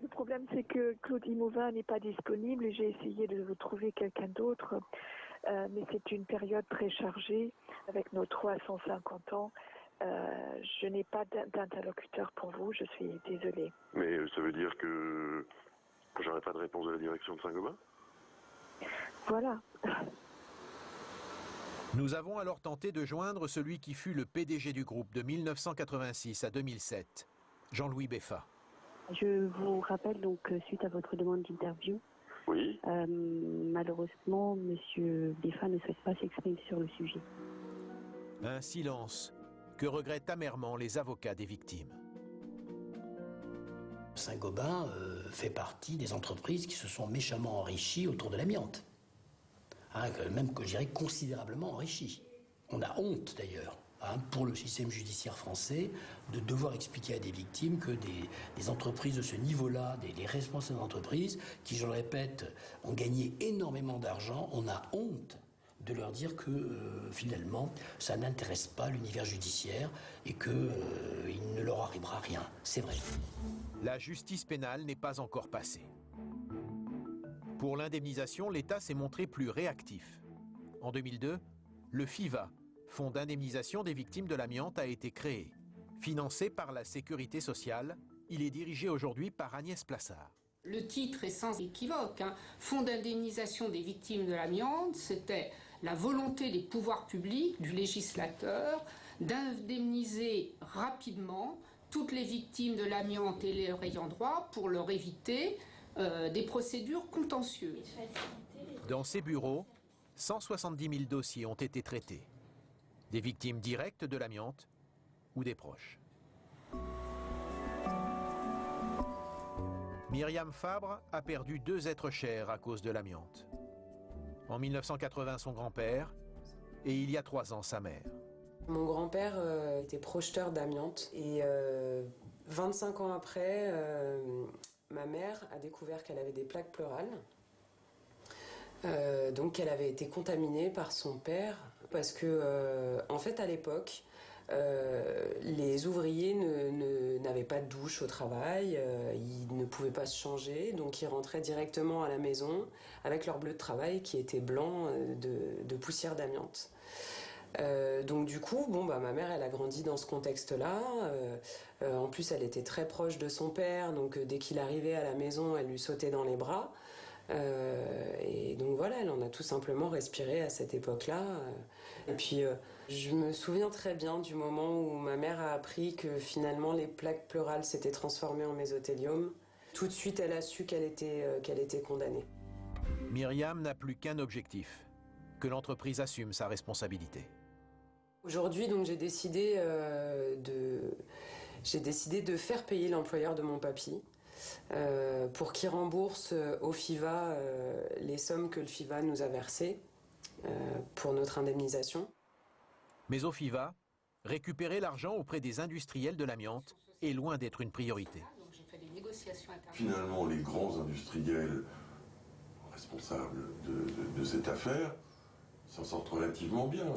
Le problème, c'est que Claudie Mauvin n'est pas disponible et j'ai essayé de vous trouver quelqu'un d'autre. Mais c'est une période très chargée avec nos 350 ans. Je n'ai pas d'interlocuteur pour vous, je suis désolée. Mais ça veut dire que j'aurai pas de réponse de la direction de Saint-Gobain? Voilà. Nous avons alors tenté de joindre celui qui fut le PDG du groupe de 1986 à 2007, Jean-Louis Beffa. Je vous rappelle donc, suite à votre demande d'interview, oui. Malheureusement, M. Beffa ne souhaite pas s'exprimer sur le sujet. Un silence que regrettent amèrement les avocats des victimes. Saint-Gobain fait partie des entreprises qui se sont méchamment enrichies autour de l'amiante. Même, je dirais, considérablement enrichies. On a honte d'ailleurs. Pour le système judiciaire français, de devoir expliquer à des victimes que des entreprises de ce niveau-là, des responsables d'entreprises, qui, je le répète, ont gagné énormément d'argent, on a honte de leur dire que finalement, ça n'intéresse pas l'univers judiciaire et qu'il ne leur arrivera rien. C'est vrai. La justice pénale n'est pas encore passée. Pour l'indemnisation, l'État s'est montré plus réactif. En 2002, le FIVA, Fonds d'indemnisation des victimes de l'amiante, a été créé. Financé par la Sécurité sociale, il est dirigé aujourd'hui par Agnès Plassard. Le titre est sans équivoque. Fonds d'indemnisation des victimes de l'amiante, c'était la volonté des pouvoirs publics, du législateur, d'indemniser rapidement toutes les victimes de l'amiante et leurs ayants droit pour leur éviter des procédures contentieuses. Dans ces bureaux, 170 000 dossiers ont été traités. Des victimes directes de l'amiante ou des proches. Myriam Fabre a perdu 2 êtres chers à cause de l'amiante. En 1980, son grand-père, et il y a 3 ans, sa mère. Mon grand-père était projeteur d'amiante et 25 ans après, ma mère a découvert qu'elle avait des plaques pleurales. Donc elle avait été contaminée par son père parce que, en fait, à l'époque, les ouvriers n'avaient pas de douche au travail, ils ne pouvaient pas se changer, donc ils rentraient directement à la maison avec leur bleu de travail qui était blanc de poussière d'amiante. Donc du coup, ma mère, elle a grandi dans ce contexte-là. En plus, elle était très proche de son père, donc dès qu'il arrivait à la maison, elle lui sautait dans les bras. Et donc voilà, elle en a tout simplement respiré à cette époque-là. Et puis, je me souviens très bien du moment où ma mère a appris que finalement les plaques pleurales s'étaient transformées en mésothéliome. Tout de suite, elle a su qu'elle était condamnée. Myriam n'a plus qu'un objectif, que l'entreprise assume sa responsabilité. Aujourd'hui, donc, j'ai décidé de faire payer l'employeur de mon papy pour qu'il rembourse au FIVA les sommes que le FIVA nous a versées pour notre indemnisation. Mais au FIVA, récupérer l'argent auprès des industriels de l'amiante est loin d'être une priorité. Finalement, les grands industriels responsables de cette affaire s'en sortent relativement bien.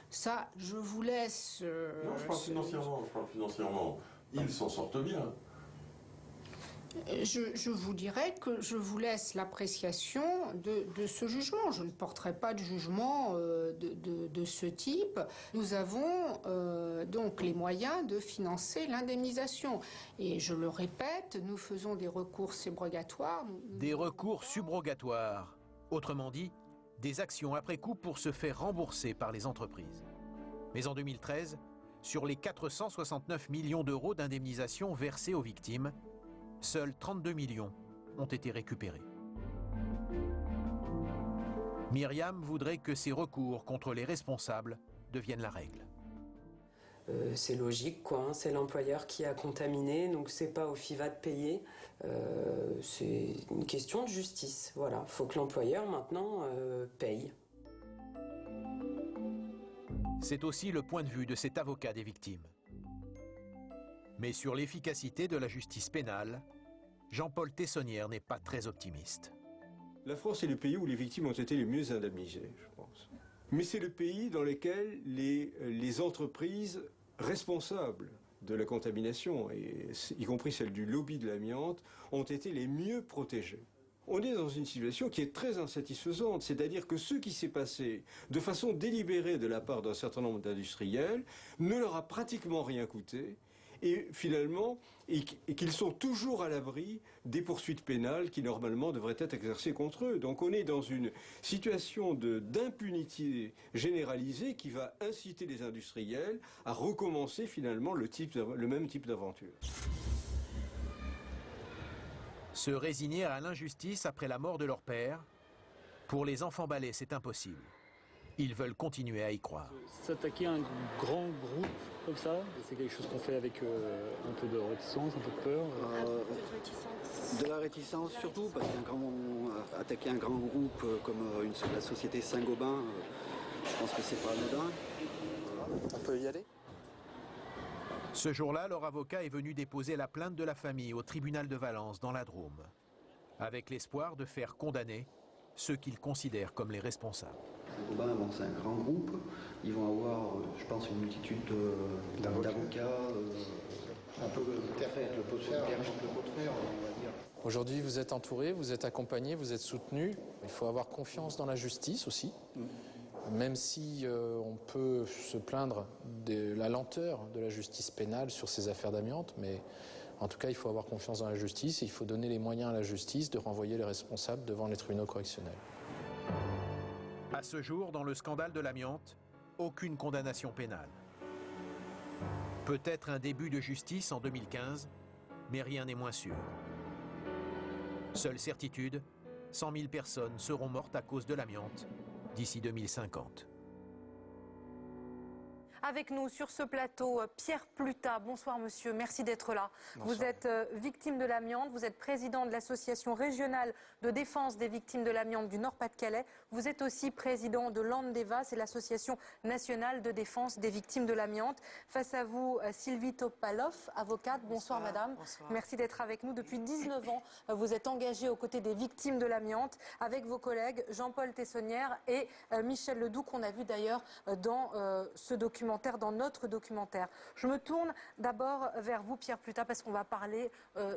Ça, je vous laisse... Non, je parle financièrement. Ils s'en sortent bien. Je vous dirais que je vous laisse l'appréciation de ce jugement. Je ne porterai pas de jugement de ce type. Nous avons donc les moyens de financer l'indemnisation. Et je le répète, nous faisons des recours subrogatoires. Des recours subrogatoires. Autrement dit, des actions après coup pour se faire rembourser par les entreprises. Mais en 2013, sur les 469 millions d'euros d'indemnisation versés aux victimes, seuls 32 millions ont été récupérés. Myriam voudrait que ces recours contre les responsables deviennent la règle. C'est logique, quoi. Hein. C'est l'employeur qui a contaminé, donc c'est pas au FIVA de payer. C'est une question de justice. Voilà, faut que l'employeur maintenant paye. C'est aussi le point de vue de cet avocat des victimes. Mais sur l'efficacité de la justice pénale, Jean-Paul Tessonnière n'est pas très optimiste. La France est le pays où les victimes ont été les mieux indemnisées, je pense. Mais c'est le pays dans lequel les entreprises responsables de la contamination, y compris celles du lobby de l'amiante, ont été les mieux protégées. On est dans une situation qui est très insatisfaisante, c'est-à-dire que ce qui s'est passé de façon délibérée de la part d'un certain nombre d'industriels ne leur a pratiquement rien coûté, et finalement, et qu'ils sont toujours à l'abri des poursuites pénales qui normalement devraient être exercées contre eux. Donc on est dans une situation d'impunité généralisée qui va inciter les industriels à recommencer finalement le même type d'aventure. Se résigner à l'injustice après la mort de leur père, pour les enfants balais, c'est impossible. Ils veulent continuer à y croire. S'attaquer à un grand groupe comme ça, c'est quelque chose qu'on fait avec un peu de réticence, un peu de peur. De la réticence surtout, parce qu'attaquer un grand groupe comme la société Saint-Gobain, je pense que c'est pas anodin. On peut y aller? Ce jour-là, leur avocat est venu déposer la plainte de la famille au tribunal de Valence, dans la Drôme, avec l'espoir de faire condamner ceux qu'ils considèrent comme les responsables. Saint-Gobain, bon, c'est un grand groupe. Ils vont avoir, je pense, une multitude d'avocats. Un peu le pot de fer, on va dire. Aujourd'hui, vous êtes entouré, vous êtes accompagné, vous êtes soutenu. Il faut avoir confiance dans la justice aussi. Même si on peut se plaindre de la lenteur de la justice pénale sur ces affaires d'amiante, mais en tout cas, il faut avoir confiance dans la justice et il faut donner les moyens à la justice de renvoyer les responsables devant les tribunaux correctionnels. À ce jour, dans le scandale de l'amiante, aucune condamnation pénale. Peut-être un début de justice en 2015, mais rien n'est moins sûr. Seule certitude, 100 000 personnes seront mortes à cause de l'amiante d'ici 2050. Avec nous sur ce plateau, Pierre Plutat. Bonsoir monsieur, merci d'être là. Bonsoir. Vous êtes victime de l'amiante, vous êtes président de l'association régionale de défense des victimes de l'amiante du Nord-Pas-de-Calais. Vous êtes aussi président de l'ANDEVA, c'est l'association nationale de défense des victimes de l'amiante. Face à vous, Sylvie Topalov, avocate. Bonsoir madame. Bonsoir. Merci d'être avec nous. Depuis 19 ans, vous êtes engagée aux côtés des victimes de l'amiante avec vos collègues Jean-Paul Tessonnière et Michel Ledoux, qu'on a vu d'ailleurs dans ce documentaire, dans notre documentaire. Je me tourne d'abord vers vous, Pierre Plutat, parce qu'on va parler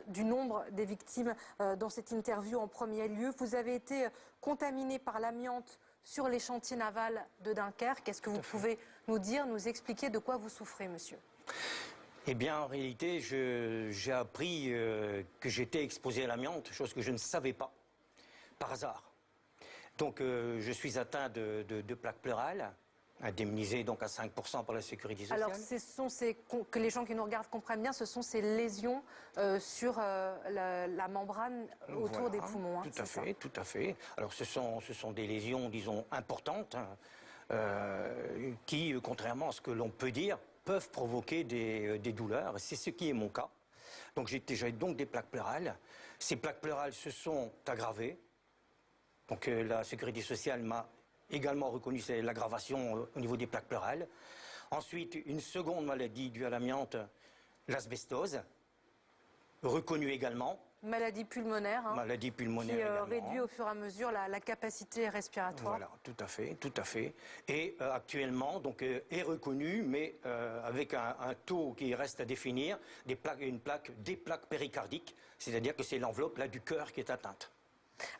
du nombre des victimes dans cette interview en premier lieu. Vous avez été contaminé par l'amiante sur les chantiers navals de Dunkerque. Est-ce que vous pouvez nous dire, nous expliquer de quoi vous souffrez, monsieur ? Eh bien, en réalité, j'ai appris que j'étais exposé à l'amiante, chose que je ne savais pas, par hasard. Donc, je suis atteint de plaques pleurales, indemnisé donc à 5% par la sécurité sociale. Alors, que les gens qui nous regardent comprennent bien, ce sont ces lésions sur la membrane autour des poumons. Tout à fait, tout à fait. Alors, ce sont des lésions, disons, importantes, qui, contrairement à ce que l'on peut dire, peuvent provoquer des douleurs. C'est ce qui est mon cas. Donc, j'ai donc des plaques pleurales. Ces plaques pleurales se sont aggravées. Donc, la sécurité sociale m'a également reconnu l'aggravation au niveau des plaques pleurales. Ensuite, une seconde maladie due à l'amiante, l'asbestose, reconnue également. Maladie pulmonaire. Maladie pulmonaire qui également. Réduit au fur et à mesure la capacité respiratoire. Voilà, tout à fait, tout à fait. Et actuellement, donc, est reconnue, mais avec un taux qui reste à définir, des plaques péricardiques, c'est-à-dire que c'est l'enveloppe là du cœur qui est atteinte.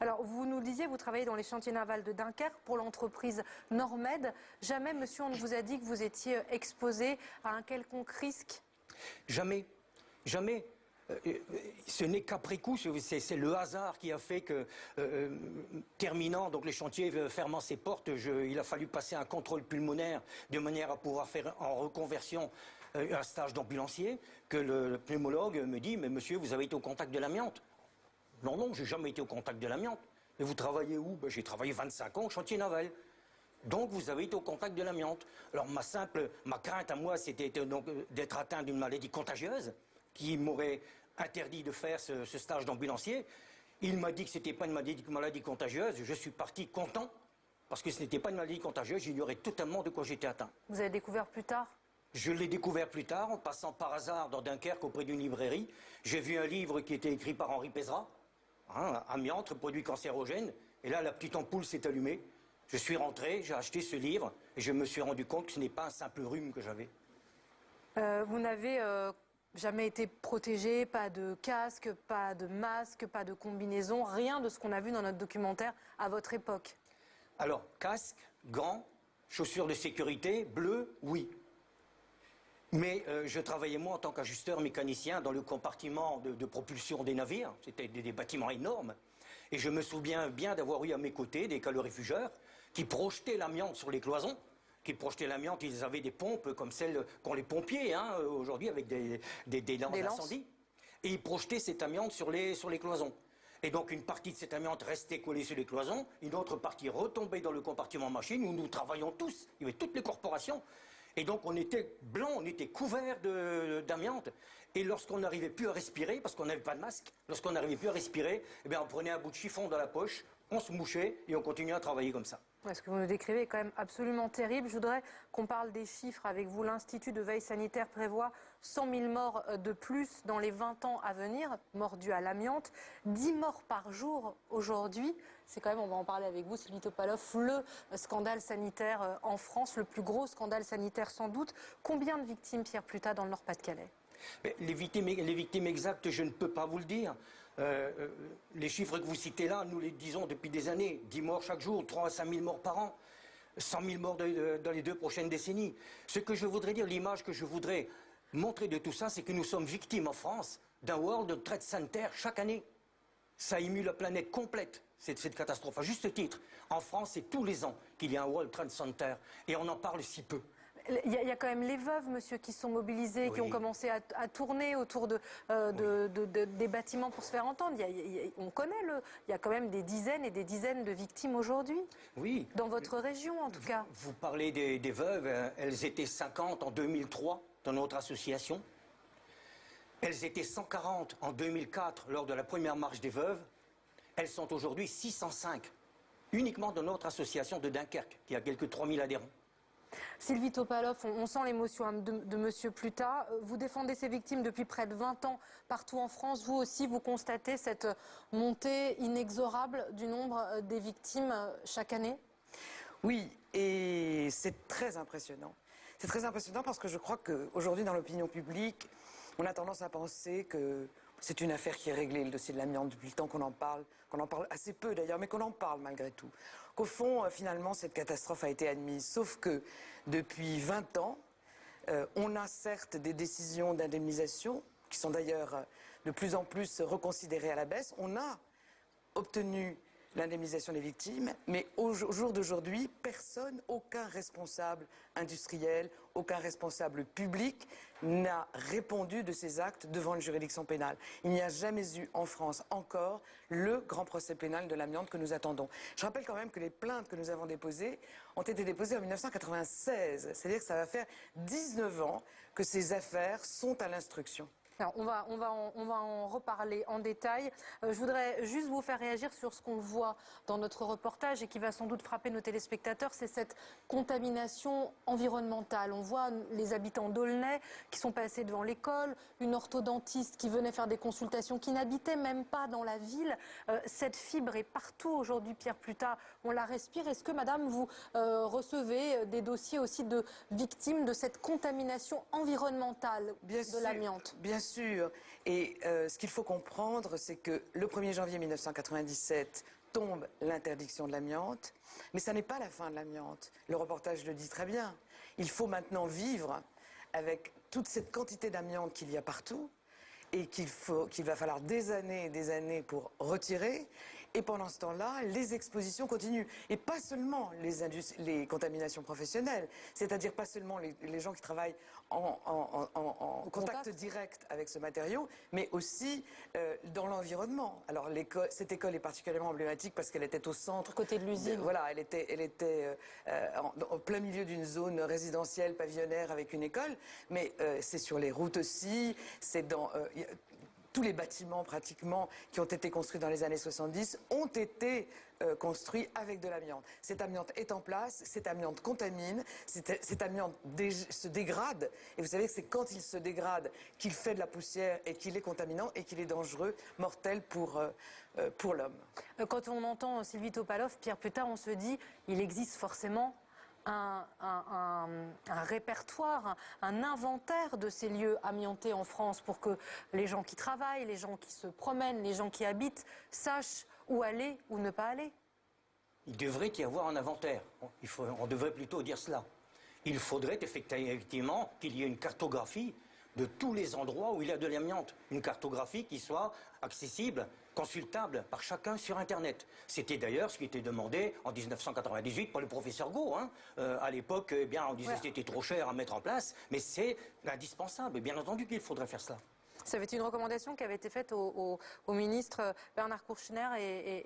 Alors, vous nous disiez, vous travaillez dans les chantiers navals de Dunkerque pour l'entreprise Normed. Jamais, monsieur, on ne vous a dit que vous étiez exposé à un quelconque risque? Jamais, jamais. Ce n'est qu'après coup, c'est le hasard qui a fait que, terminant donc les chantiers, fermant ses portes, il a fallu passer un contrôle pulmonaire de manière à pouvoir faire en reconversion un stage d'ambulancier, que le pneumologue me dit « Mais monsieur, vous avez été au contact de l'amiante ». Non, non, j'ai jamais été au contact de l'amiante. Et vous travaillez où? J'ai travaillé 25 ans au chantier naval. Donc vous avez été au contact de l'amiante. Alors ma crainte à moi, c'était d'être atteint d'une maladie contagieuse qui m'aurait interdit de faire ce stage d'ambulancier. Il m'a dit que ce n'était pas une maladie contagieuse. Je suis parti content parce que ce n'était pas une maladie contagieuse. J'ignorais totalement de quoi j'étais atteint. Vous avez découvert plus tard? Je l'ai découvert plus tard en passant par hasard dans Dunkerque auprès d'une librairie. J'ai vu un livre qui était écrit par Henri Pézra. Amiante, produit cancérogène. Et là, la petite ampoule s'est allumée. Je suis rentré, j'ai acheté ce livre et je me suis rendu compte que ce n'est pas un simple rhume que j'avais. Vous n'avez jamais été protégé, pas de casque, pas de masque, pas de combinaison, rien de ce qu'on a vu dans notre documentaire à votre époque? Alors, casque, gants, chaussures de sécurité, bleues, oui. Mais je travaillais moi en tant qu'ajusteur mécanicien dans le compartiment de propulsion des navires. C'était des bâtiments énormes. Et je me souviens bien d'avoir eu à mes côtés des calorifugeurs qui projetaient l'amiante sur les cloisons. Ils avaient des pompes comme celles qu'ont les pompiers aujourd'hui avec des lances d'incendie. Et ils projetaient cette amiante sur les cloisons. Et donc une partie de cette amiante restait collée sur les cloisons, une autre partie retombait dans le compartiment machine où nous travaillions tous. Il y avait toutes les corporations. Et donc on était blancs, on était couverts d'amiante. Et lorsqu'on n'arrivait plus à respirer, parce qu'on n'avait pas de masque, lorsqu'on n'arrivait plus à respirer, eh bien on prenait un bout de chiffon dans la poche, on se mouchait et on continuait à travailler comme ça. Ce que vous nous décrivez est quand même absolument terrible. Je voudrais qu'on parle des chiffres avec vous. L'Institut de veille sanitaire prévoit 100 000 morts de plus dans les 20 ans à venir, morts dues à l'amiante. 10 morts par jour aujourd'hui. C'est quand même, on va en parler avec vous, Sylvie Topalov, le scandale sanitaire en France, le plus gros scandale sanitaire sans doute. Combien de victimes, Pierre Plutat, dans le Nord-Pas-de-Calais? Les victimes exactes, je ne peux pas vous le dire. Les chiffres que vous citez là, nous les disons depuis des années. 10 morts chaque jour, 3 à 5 000 morts par an, 100 000 morts dans les 2 prochaines décennies. Ce que je voudrais dire, l'image que je voudrais montrer de tout ça, c'est que nous sommes victimes en France d'un World Trade Center chaque année. Ça émue la planète complète, cette catastrophe. À juste titre, en France, c'est tous les ans qu'il y a un World Trade Center. Et on en parle si peu. Il y a quand même les veuves, monsieur, qui sont mobilisées, qui ont commencé à tourner autour des bâtiments pour se faire entendre. On connaît il y a quand même des dizaines et des dizaines de victimes aujourd'hui. Oui. Dans votre région, en tout cas. Vous parlez des veuves, elles étaient 50 en 2003 dans notre association. Elles étaient 140 en 2004 lors de la première marche des veuves. Elles sont aujourd'hui 605, uniquement dans notre association de Dunkerque, qui a quelques 3000 adhérents. Sylvie Topalov, on sent l'émotion de monsieur Pluta. Vous défendez ces victimes depuis près de 20 ans partout en France. Vous aussi, vous constatez cette montée inexorable du nombre des victimes chaque année? Oui, et c'est très impressionnant. C'est très impressionnant parce que je crois qu'aujourd'hui, dans l'opinion publique, on a tendance à penser que c'est une affaire qui est réglée, le dossier de l'amiante, depuis le temps qu'on en parle assez peu d'ailleurs, mais qu'on en parle malgré tout. Qu'au fond, finalement, cette catastrophe a été admise. Sauf que depuis 20 ans, on a certes des décisions d'indemnisation, qui sont d'ailleurs de plus en plus reconsidérées à la baisse. On a obtenu l'indemnisation des victimes, mais au jour d'aujourd'hui, personne, aucun responsable industriel, aucun responsable public n'a répondu de ces actes devant une juridiction pénale. Il n'y a jamais eu en France encore le grand procès pénal de l'amiante que nous attendons. Je rappelle quand même que les plaintes que nous avons déposées ont été déposées en 1996, c'est-à-dire que ça va faire 19 ans que ces affaires sont à l'instruction. Alors, on va en reparler en détail. Je voudrais juste vous faire réagir sur ce qu'on voit dans notre reportage et qui va sans doute frapper nos téléspectateurs, c'est cette contamination environnementale. On voit les habitants d'Aulnay qui sont passés devant l'école, une orthodontiste qui venait faire des consultations, qui n'habitait même pas dans la ville. Cette fibre est partout aujourd'hui, Pierre Pluta. On la respire. Est-ce que, madame, vous recevez des dossiers aussi de victimes de cette contamination environnementale de l'amiante? Bien sûr. Et ce qu'il faut comprendre, c'est que le 1er janvier 1997 tombe l'interdiction de l'amiante, mais ça n'est pas la fin de l'amiante. Le reportage le dit très bien. Il faut maintenant vivre avec toute cette quantité d'amiante qu'il y a partout et qu'il va falloir des années pour retirer. Et pendant ce temps-là, les expositions continuent. Et pas seulement les contaminations professionnelles, c'est-à-dire pas seulement les gens qui travaillent en contact direct avec ce matériau, mais aussi dans l'environnement. Alors cette école est particulièrement emblématique parce qu'elle était au centre. Côté de l'usine. Voilà, elle était en plein milieu d'une zone résidentielle, pavillonnaire avec une école, mais c'est sur les routes aussi, c'est dans... tous les bâtiments pratiquement qui ont été construits dans les années 70 ont été construits avec de l'amiante. Cet amiante est en place, cet amiante contamine, cet amiante se dégrade. Et vous savez que c'est quand il se dégrade qu'il fait de la poussière et qu'il est contaminant et qu'il est dangereux, mortel pour l'homme. Quand on entend Sylvie Topalov, Pierre Pluta, on se dit il existe forcément un répertoire, un inventaire de ces lieux amiantés en France pour que les gens qui travaillent, les gens qui se promènent, les gens qui habitent sachent où aller ou ne pas aller. Il devrait y avoir un inventaire. On devrait plutôt dire cela. Il faudrait effectivement qu'il y ait une cartographie de tous les endroits où il y a de l'amiante. Une cartographie qui soit accessible, consultable par chacun sur Internet. C'était d'ailleurs ce qui était demandé en 1998 par le professeur Gau. À l'époque, on disait que c'était trop cher à mettre en place, mais c'est indispensable. Bien entendu qu'il faudrait faire cela. Ça avait été une recommandation qui avait été faite au ministre Bernard Kouchner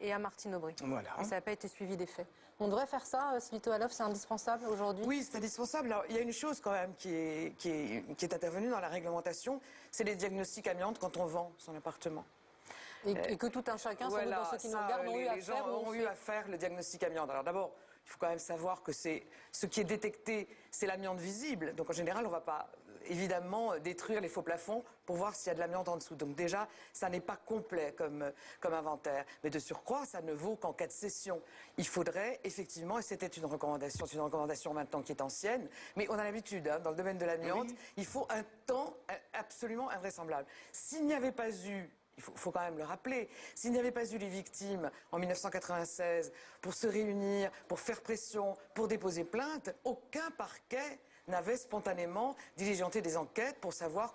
et à Martine Aubry. Voilà. Et ça n'a pas été suivi des faits. On devrait faire ça, Sylvie Topalov, c'est indispensable aujourd'hui? Oui, c'est indispensable. Alors, il y a une chose quand même qui est intervenue dans la réglementation, c'est les diagnostics amiantes quand on vend son appartement. Et que tout un chacun, sans doute dans ceux qui nous regardent, les gens ont eu à faire le diagnostic amiante. Alors d'abord, il faut quand même savoir que ce qui est détecté, c'est l'amiante visible. Donc en général, on ne va pas évidemment détruire les faux plafonds pour voir s'il y a de l'amiante en dessous. Donc déjà, ça n'est pas complet comme inventaire. Mais de surcroît, ça ne vaut qu'en cas de cession. Il faudrait effectivement, et c'était une recommandation maintenant qui est ancienne, mais on a l'habitude, dans le domaine de l'amiante, il faut un temps absolument invraisemblable. S'il n'y avait pas eu, il faut quand même le rappeler, s'il n'y avait pas eu les victimes en 1996 pour se réunir, pour faire pression, pour déposer plainte, aucun parquet n'avait spontanément diligenté des enquêtes pour savoir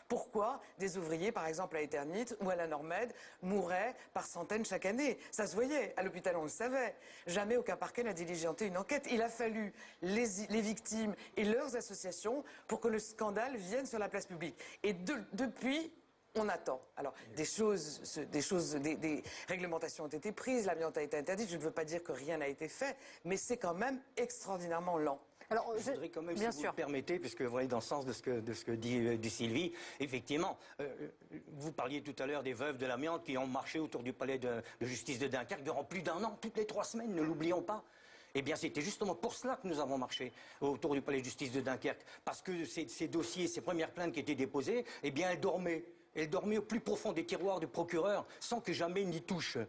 pourquoi des ouvriers, par exemple à Eternit ou à la Normède, mouraient par centaines chaque année. Ça se voyait, à l'hôpital on le savait. Jamais aucun parquet n'a diligenté une enquête. Il a fallu les victimes et leurs associations pour que le scandale vienne sur la place publique. Et depuis, on attend. Alors, des réglementations ont été prises, l'amiante a été interdite, je ne veux pas dire que rien n'a été fait, mais c'est quand même extraordinairement lent. Alors, je voudrais quand même, si vous le permettez, puisque vous allez dans le sens de ce que dit Sylvie, effectivement, vous parliez tout à l'heure des veuves de l'amiante qui ont marché autour du palais de justice de Dunkerque durant plus d'un an, toutes les 3 semaines, ne l'oublions pas. Eh bien, c'était justement pour cela que nous avons marché autour du palais de justice de Dunkerque, parce que ces dossiers, ces premières plaintes qui étaient déposées, eh bien, elles dormaient. Elles dormaient au plus profond des tiroirs du procureur, sans que jamais ils n'y touchent.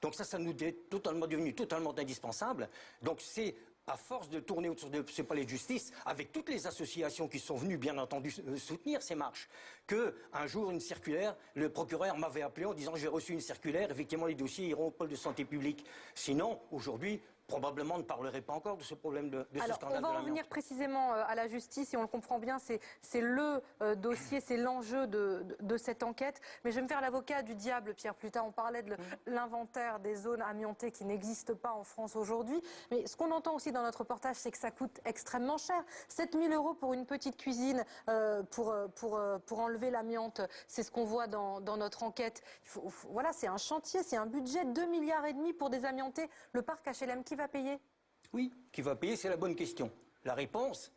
Donc ça nous est devenu totalement indispensable. Donc c'est à force de tourner autour de ce palais de justice, avec toutes les associations qui sont venues, bien entendu, soutenir ces marches, qu'un jour, une circulaire, le procureur m'avait appelé en disant « j'ai reçu une circulaire, effectivement les dossiers iront au pôle de santé publique ». Sinon, aujourd'hui, probablement ne parlerait pas encore de ce problème de ce scandale de l'amiante. On va en venir précisément à la justice et on le comprend bien, c'est le dossier, c'est l'enjeu de cette enquête. Mais je vais me faire l'avocat du diable, Pierre. Plus tard, on parlait de l'inventaire des zones amiantées qui n'existent pas en France aujourd'hui. Mais ce qu'on entend aussi dans notre reportage, c'est que ça coûte extrêmement cher. 7 000 € pour une petite cuisine pour enlever l'amiante, c'est ce qu'on voit dans notre enquête. Voilà, c'est un chantier, c'est un budget, 2,5 milliards pour désamianter le parc HLM. Qui va payer? Oui, qui va payer, c'est la bonne question. La réponse,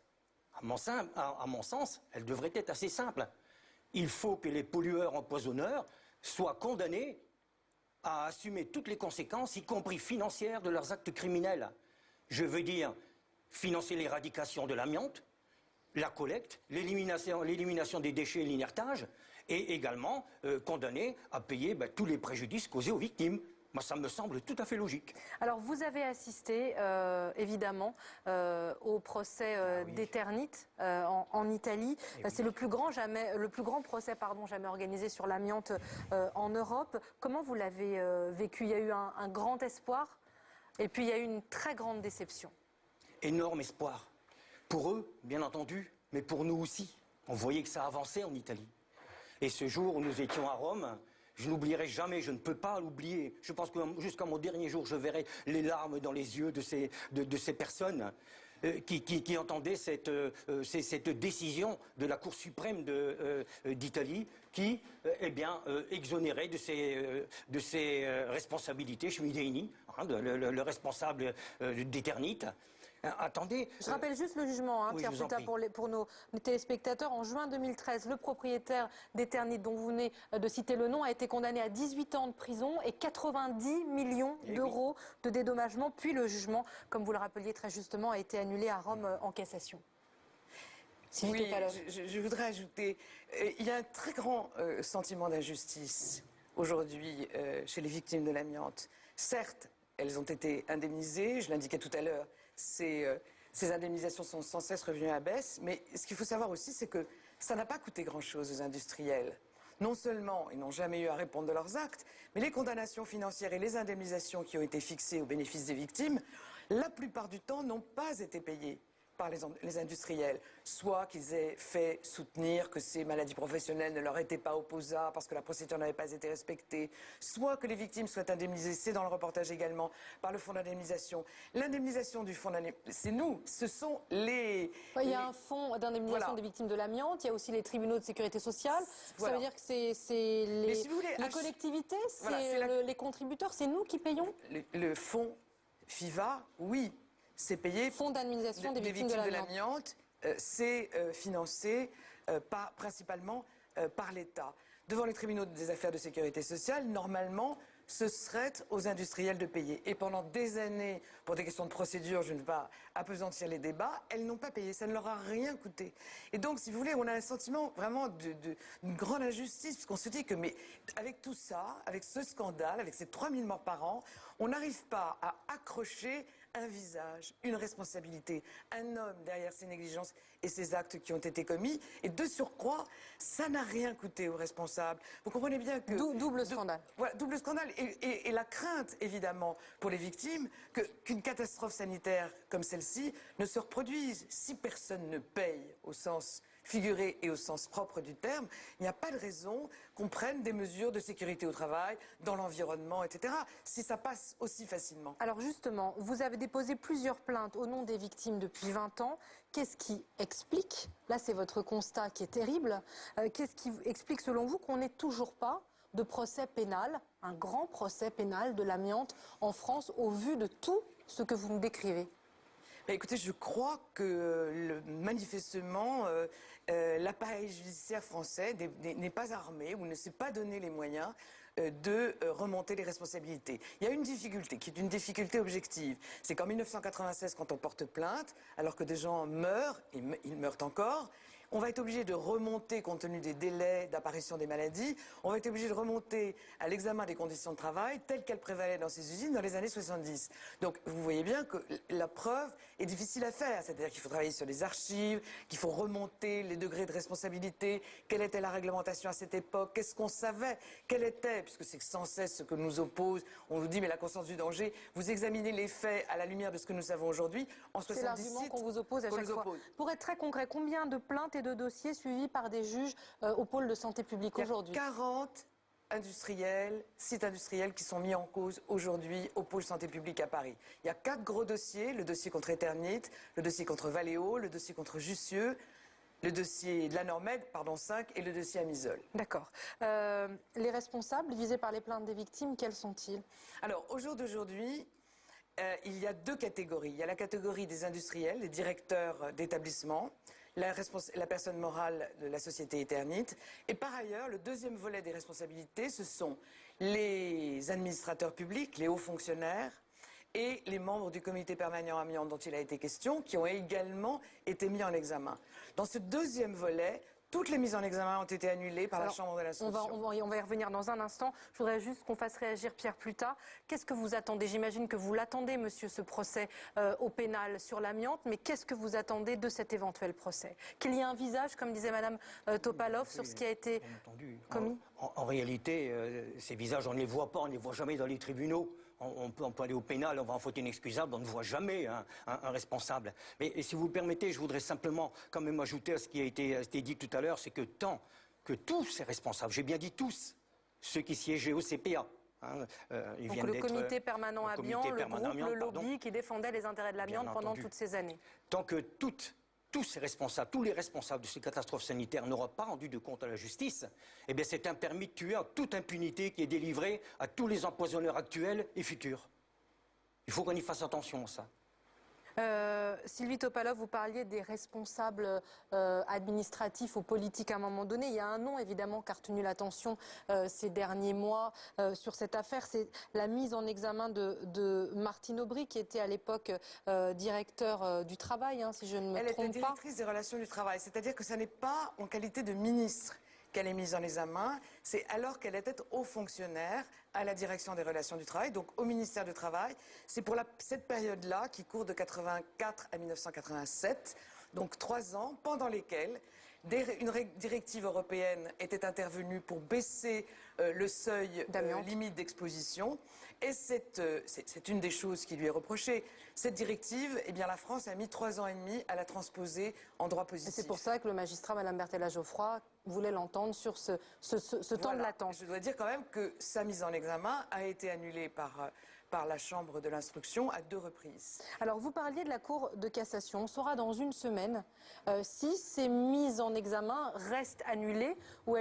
à mon sens, elle devrait être assez simple. Il faut que les pollueurs empoisonneurs soient condamnés à assumer toutes les conséquences, y compris financières, de leurs actes criminels. Je veux dire, financer l'éradication de l'amiante, la collecte, l'élimination des déchets et l'inertage, et également condamnés à payer tous les préjudices causés aux victimes. Moi, ça me semble tout à fait logique. Alors, vous avez assisté, évidemment, au procès d'Eternit en Italie. C'est le plus grand procès jamais organisé sur l'amiante en Europe. Comment vous l'avez vécu? Il y a eu un grand espoir et puis il y a eu une très grande déception. Énorme espoir. Pour eux, bien entendu, mais pour nous aussi. On voyait que ça avançait en Italie. Et ce jour où nous étions à Rome, je n'oublierai jamais, je ne peux pas l'oublier. Je pense que jusqu'à mon dernier jour, je verrai les larmes dans les yeux de ces personnes qui entendaient cette décision de la Cour suprême d'Italie qui exonérait de ses responsabilités Schmideini, le responsable d'Eternit. Attendez. Je rappelle juste le jugement, Pierre Puta, pour nos téléspectateurs. En juin 2013, le propriétaire d'Eternit, dont vous venez de citer le nom, a été condamné à 18 ans de prison et 90 millions d'euros de dédommagement. Puis le jugement, comme vous le rappeliez très justement, a été annulé à Rome en cassation. Oui, je voudrais ajouter, il y a un très grand sentiment d'injustice aujourd'hui chez les victimes de l'amiante. Certes, elles ont été indemnisées, je l'indiquais tout à l'heure. Ces indemnisations sont sans cesse revenues à baisse, mais ce qu'il faut savoir aussi, c'est que ça n'a pas coûté grand-chose aux industriels. Non seulement ils n'ont jamais eu à répondre de leurs actes, mais les condamnations financières et les indemnisations qui ont été fixées au bénéfice des victimes, la plupart du temps n'ont pas été payées par les industriels, soit qu'ils aient fait soutenir que ces maladies professionnelles ne leur étaient pas opposables parce que la procédure n'avait pas été respectée, soit que les victimes soient indemnisées, c'est dans le reportage également, par le fonds d'indemnisation. L'indemnisation du fonds d'indemnisation, c'est nous, ce sont les... Il y a un fonds d'indemnisation des victimes de l'amiante, il y a aussi les tribunaux de sécurité sociale, ça veut dire que c'est les collectivités, c'est les contributeurs, c'est nous qui payons? Le fonds FIVA, oui. C'est payé. Fonds d'indemnisation des victimes de l'amiante. C'est financé principalement par l'État. Devant les tribunaux des affaires de sécurité sociale, normalement, ce serait aux industriels de payer. Et pendant des années, pour des questions de procédure, je ne vais pas appesantir les débats, elles n'ont pas payé. Ça ne leur a rien coûté. Et donc, si vous voulez, on a un sentiment vraiment d'une grande injustice, parce qu'on se dit que, mais avec tout ça, avec ce scandale, avec ces 3000 morts par an, on n'arrive pas à accrocher un visage, une responsabilité, un homme derrière ces négligences et ces actes qui ont été commis. Et de surcroît, ça n'a rien coûté aux responsables. Vous comprenez bien que... Double scandale. Voilà, double scandale. Et la crainte, évidemment, pour les victimes, qu'une catastrophe sanitaire comme celle-ci ne se reproduise. Si personne ne paye au sens figuré et au sens propre du terme, il n'y a pas de raison qu'on prenne des mesures de sécurité au travail, dans l'environnement, etc., si ça passe aussi facilement. Alors justement, vous avez déposé plusieurs plaintes au nom des victimes depuis 20 ans. Qu'est-ce qui explique, là c'est votre constat qui est terrible, qu'est-ce qui explique selon vous qu'on n'ait toujours pas de procès pénal, un grand procès pénal de l'amiante en France au vu de tout ce que vous nous décrivez? Écoutez, je crois que manifestement, l'appareil judiciaire français n'est pas armé ou ne s'est pas donné les moyens de remonter les responsabilités. Il y a une difficulté, qui est une difficulté objective. C'est qu'en 1996, quand on porte plainte, alors que des gens meurent, et ils meurent encore, on va être obligé de remonter, compte tenu des délais d'apparition des maladies, on va être obligé de remonter à l'examen des conditions de travail telles qu'elles prévalaient dans ces usines dans les années 70. Donc vous voyez bien que la preuve est difficile à faire, c'est-à-dire qu'il faut travailler sur les archives, qu'il faut remonter les degrés de responsabilité, quelle était la réglementation à cette époque, qu'est-ce qu'on savait, quelle était, puisque c'est sans cesse ce que nous oppose, on nous dit mais la conscience du danger, vous examinez les faits à la lumière de ce que nous savons aujourd'hui, en 70 c'est l'argument qu'on vous oppose à chaque fois. Pour être très concret, combien de plaintes et de dossiers suivis par des juges au pôle de santé publique aujourd'hui? 40 industriels, sites industriels qui sont mis en cause aujourd'hui au pôle santé publique à Paris. Il y a 4 gros dossiers, le dossier contre Eternit, le dossier contre Valeo, le dossier contre Jussieu, le dossier de la Normed, pardon, 5, et le dossier Amisol. D'accord. Les responsables visés par les plaintes des victimes, quels sont-ils? Alors, au jour d'aujourd'hui, il y a 2 catégories. Il y a la catégorie des industriels, les directeurs d'établissements, la personne morale de la société Eternit. Et par ailleurs, le deuxième volet des responsabilités, ce sont les administrateurs publics, les hauts fonctionnaires et les membres du comité permanent amiante dont il a été question, qui ont également été mis en examen. Dans ce deuxième volet, toutes les mises en examen ont été annulées par la Chambre de l'instruction. On va y revenir dans un instant. Je voudrais juste qu'on fasse réagir Pierre Plutat. Qu'est-ce que vous attendez? J'imagine que vous l'attendez, monsieur, ce procès au pénal sur l'amiante, mais qu'est-ce que vous attendez de cet éventuel procès? Qu'il y ait un visage, comme disait madame Topalov, sur ce qui a été commis? En réalité, ces visages, on ne les voit pas, on ne les voit jamais dans les tribunaux. On peut aller au pénal, on va en faute inexcusable, on ne voit jamais un responsable. Mais si vous le permettez, je voudrais simplement quand même ajouter à ce qui a été dit tout à l'heure, c'est que tant que tous ces responsables, j'ai bien dit tous, ceux qui siégeaient au CPA, ils donc viennent le comité permanent amiante, le groupe, le lobby qui défendait les intérêts de l'amiante pendant toutes ces années. Tant que tous ces responsables, tous les responsables de ces catastrophes sanitaires n'auront pas rendu de compte à la justice, eh bien c'est un permis de tuer en toute impunité qui est délivré à tous les empoisonneurs actuels et futurs. Il faut qu'on y fasse attention à ça. Sylvie Topalov, vous parliez des responsables administratifs ou politiques à un moment donné. Il y a un nom évidemment qui a retenu l'attention ces derniers mois sur cette affaire, c'est la mise en examen de Martine Aubry, qui était à l'époque directeur du travail, si je ne me trompe pas. Elle était directrice des relations du travail, c'est-à-dire que ce n'est pas en qualité de ministre qu'elle est mise en examen, c'est alors qu'elle était haut fonctionnaire à la direction des relations du travail, donc au ministère du Travail. C'est pour cette période-là, qui court de 1984 à 1987, donc 3 ans, pendant lesquels une directive européenne était intervenue pour baisser le seuil limite d'exposition. Et c'est une des choses qui lui est reprochée. Cette directive, eh bien, la France a mis 3 ans et demi à la transposer en droit positif. C'est pour ça que le magistrat, Mme Berthella-Geoffroy, voulait l'entendre sur ce temps de latence. Je dois dire quand même que sa mise en examen a été annulée par la Chambre de l'instruction à 2 reprises. Alors, vous parliez de la Cour de cassation. On saura dans une semaine si ces mises en examen restent annulées ou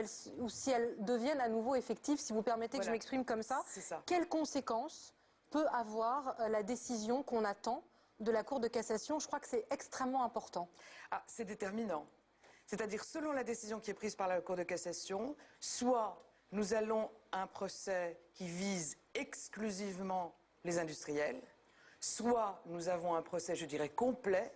si elles deviennent à nouveau effectives, si vous permettez que je m'exprime comme ça. Quelles conséquences peut avoir la décision qu'on attend de la Cour de cassation? Je crois que c'est extrêmement important. C'est déterminant. C'est-à-dire, selon la décision qui est prise par la Cour de cassation, soit nous allons à un procès qui vise exclusivement les industriels, soit nous avons un procès, je dirais, complet,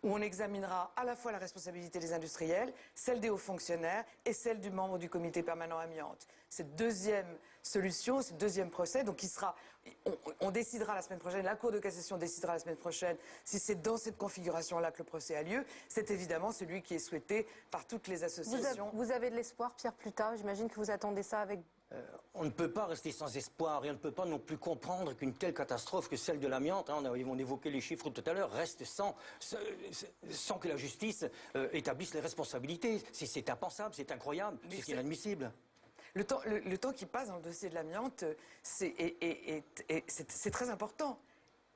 où on examinera à la fois la responsabilité des industriels, celle des hauts fonctionnaires et celle du membre du comité permanent amiante. Cette deuxième solution, ce deuxième procès, donc qui sera, on décidera la semaine prochaine, la Cour de cassation décidera la semaine prochaine si c'est dans cette configuration-là que le procès a lieu. C'est évidemment celui qui est souhaité par toutes les associations. Vous avez de l'espoir, Pierre Plutat? J'imagine que vous attendez ça avec... On ne peut pas rester sans espoir et on ne peut pas non plus comprendre qu'une telle catastrophe que celle de l'amiante, hein, on évoquait les chiffres tout à l'heure, reste sans que la justice établisse les responsabilités. C'est impensable, c'est incroyable, c'est inadmissible. Le temps qui passe dans le dossier de l'amiante, c'est très important.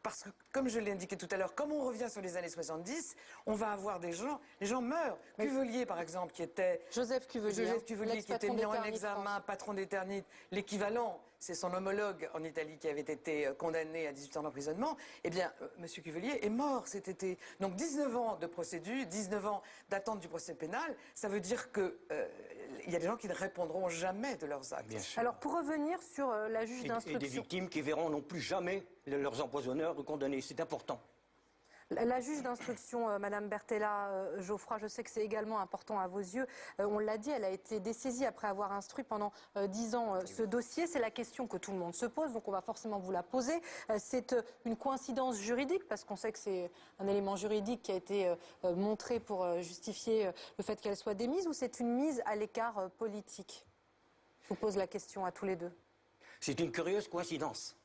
Parce que, comme je l'ai indiqué tout à l'heure, comme on revient sur les années 70, on va avoir les gens meurent. Oui. Cuvelier, par exemple, qui était... Joseph Cuvelier, qui était mis en examen, patron d'Eternit, l'équivalent, c'est son homologue en Italie qui avait été condamné à 18 ans d'emprisonnement. Eh bien, M. Cuvelier est mort cet été. Donc 19 ans de procédure, 19 ans d'attente du procès pénal, ça veut dire que... il y a des gens qui ne répondront jamais de leurs actes. Alors, pour revenir sur la juge d'instruction... Et des victimes qui verront non plus jamais leurs empoisonneurs condamnés. C'est important. La juge d'instruction, Madame Bertella Geoffroy, je sais que c'est également important à vos yeux. On l'a dit, elle a été dessaisie après avoir instruit pendant 10 ans ce dossier. C'est la question que tout le monde se pose, donc on va forcément vous la poser. C'est une coïncidence juridique, parce qu'on sait que c'est un élément juridique qui a été montré pour justifier le fait qu'elle soit démise, ou c'est une mise à l'écart politique? Je vous pose la question à tous les deux. C'est une curieuse coïncidence.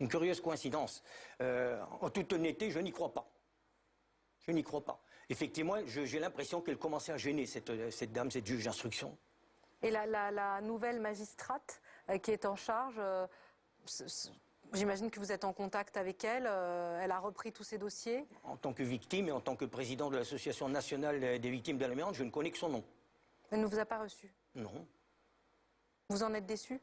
Une curieuse coïncidence. En toute honnêteté, je n'y crois pas. Je n'y crois pas. Effectivement, j'ai l'impression qu'elle commençait à gêner cette dame, cette juge d'instruction. Et la nouvelle magistrate qui est en charge, j'imagine que vous êtes en contact avec elle. Elle a repris tous ces dossiers. En tant que victime et en tant que président de l'Association nationale des victimes de l'amiante, je ne connais que son nom. Elle ne vous a pas reçu? Non. Vous en êtes déçu?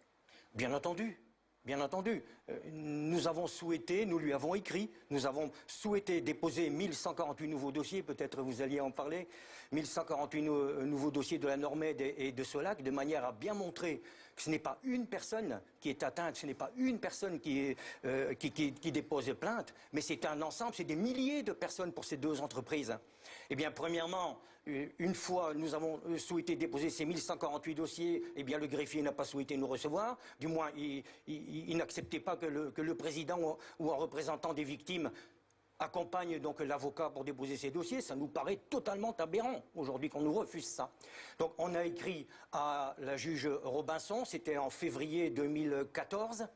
Bien entendu. Bien entendu, nous avons souhaité, nous lui avons écrit, nous avons souhaité déposer 1148 nouveaux dossiers, peut-être vous alliez en parler, 1148 nouveaux dossiers de la Normède et de Solac, de manière à bien montrer que ce n'est pas une personne qui est atteinte, ce n'est pas une personne qui dépose plainte, mais c'est un ensemble, c'est des milliers de personnes pour ces deux entreprises. Eh bien, premièrement, une fois nous avons souhaité déposer ces 1148 dossiers, eh bien le greffier n'a pas souhaité nous recevoir. Du moins, il n'acceptait pas que le président ou un représentant des victimes accompagne donc l'avocat pour déposer ces dossiers. Ça nous paraît totalement aberrant aujourd'hui qu'on nous refuse ça. Donc on a écrit à la juge Robinson, c'était en février 2014,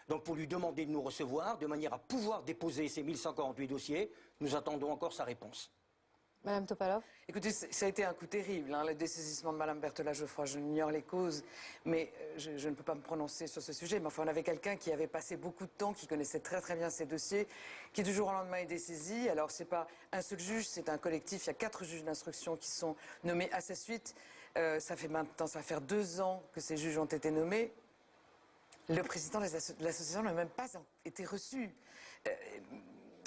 donc pour lui demander de nous recevoir, de manière à pouvoir déposer ces 1148 dossiers. Nous attendons encore sa réponse. Madame Topalov? Écoutez, ça a été un coup terrible, hein, le dessaisissement de Madame Bertella Geoffroy. Je n'ignore les causes, mais je ne peux pas me prononcer sur ce sujet. Mais enfin, on avait quelqu'un qui avait passé beaucoup de temps, qui connaissait très très bien ces dossiers, qui du jour au lendemain est dessaisi. Alors, c'est pas un seul juge, c'est un collectif. Il y a 4 juges d'instruction qui sont nommés à sa suite. Ça va faire 2 ans que ces juges ont été nommés. Le président de l'association n'a même pas été reçu.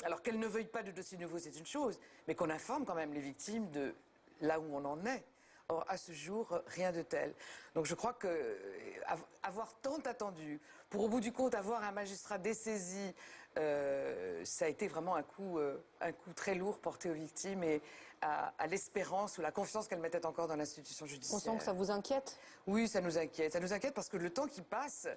Alors qu'elle ne veuille pas de dossier nouveau, c'est une chose, mais qu'on informe quand même les victimes de là où on en est. Or, à ce jour, rien de tel. Donc je crois que avoir tant attendu, pour au bout du compte avoir un magistrat dessaisi, ça a été vraiment un coup très lourd porté aux victimes et à l'espérance ou la confiance qu'elles mettaient encore dans l'institution judiciaire. On sent que ça vous inquiète? Oui, ça nous inquiète. Ça nous inquiète parce que le temps qui passe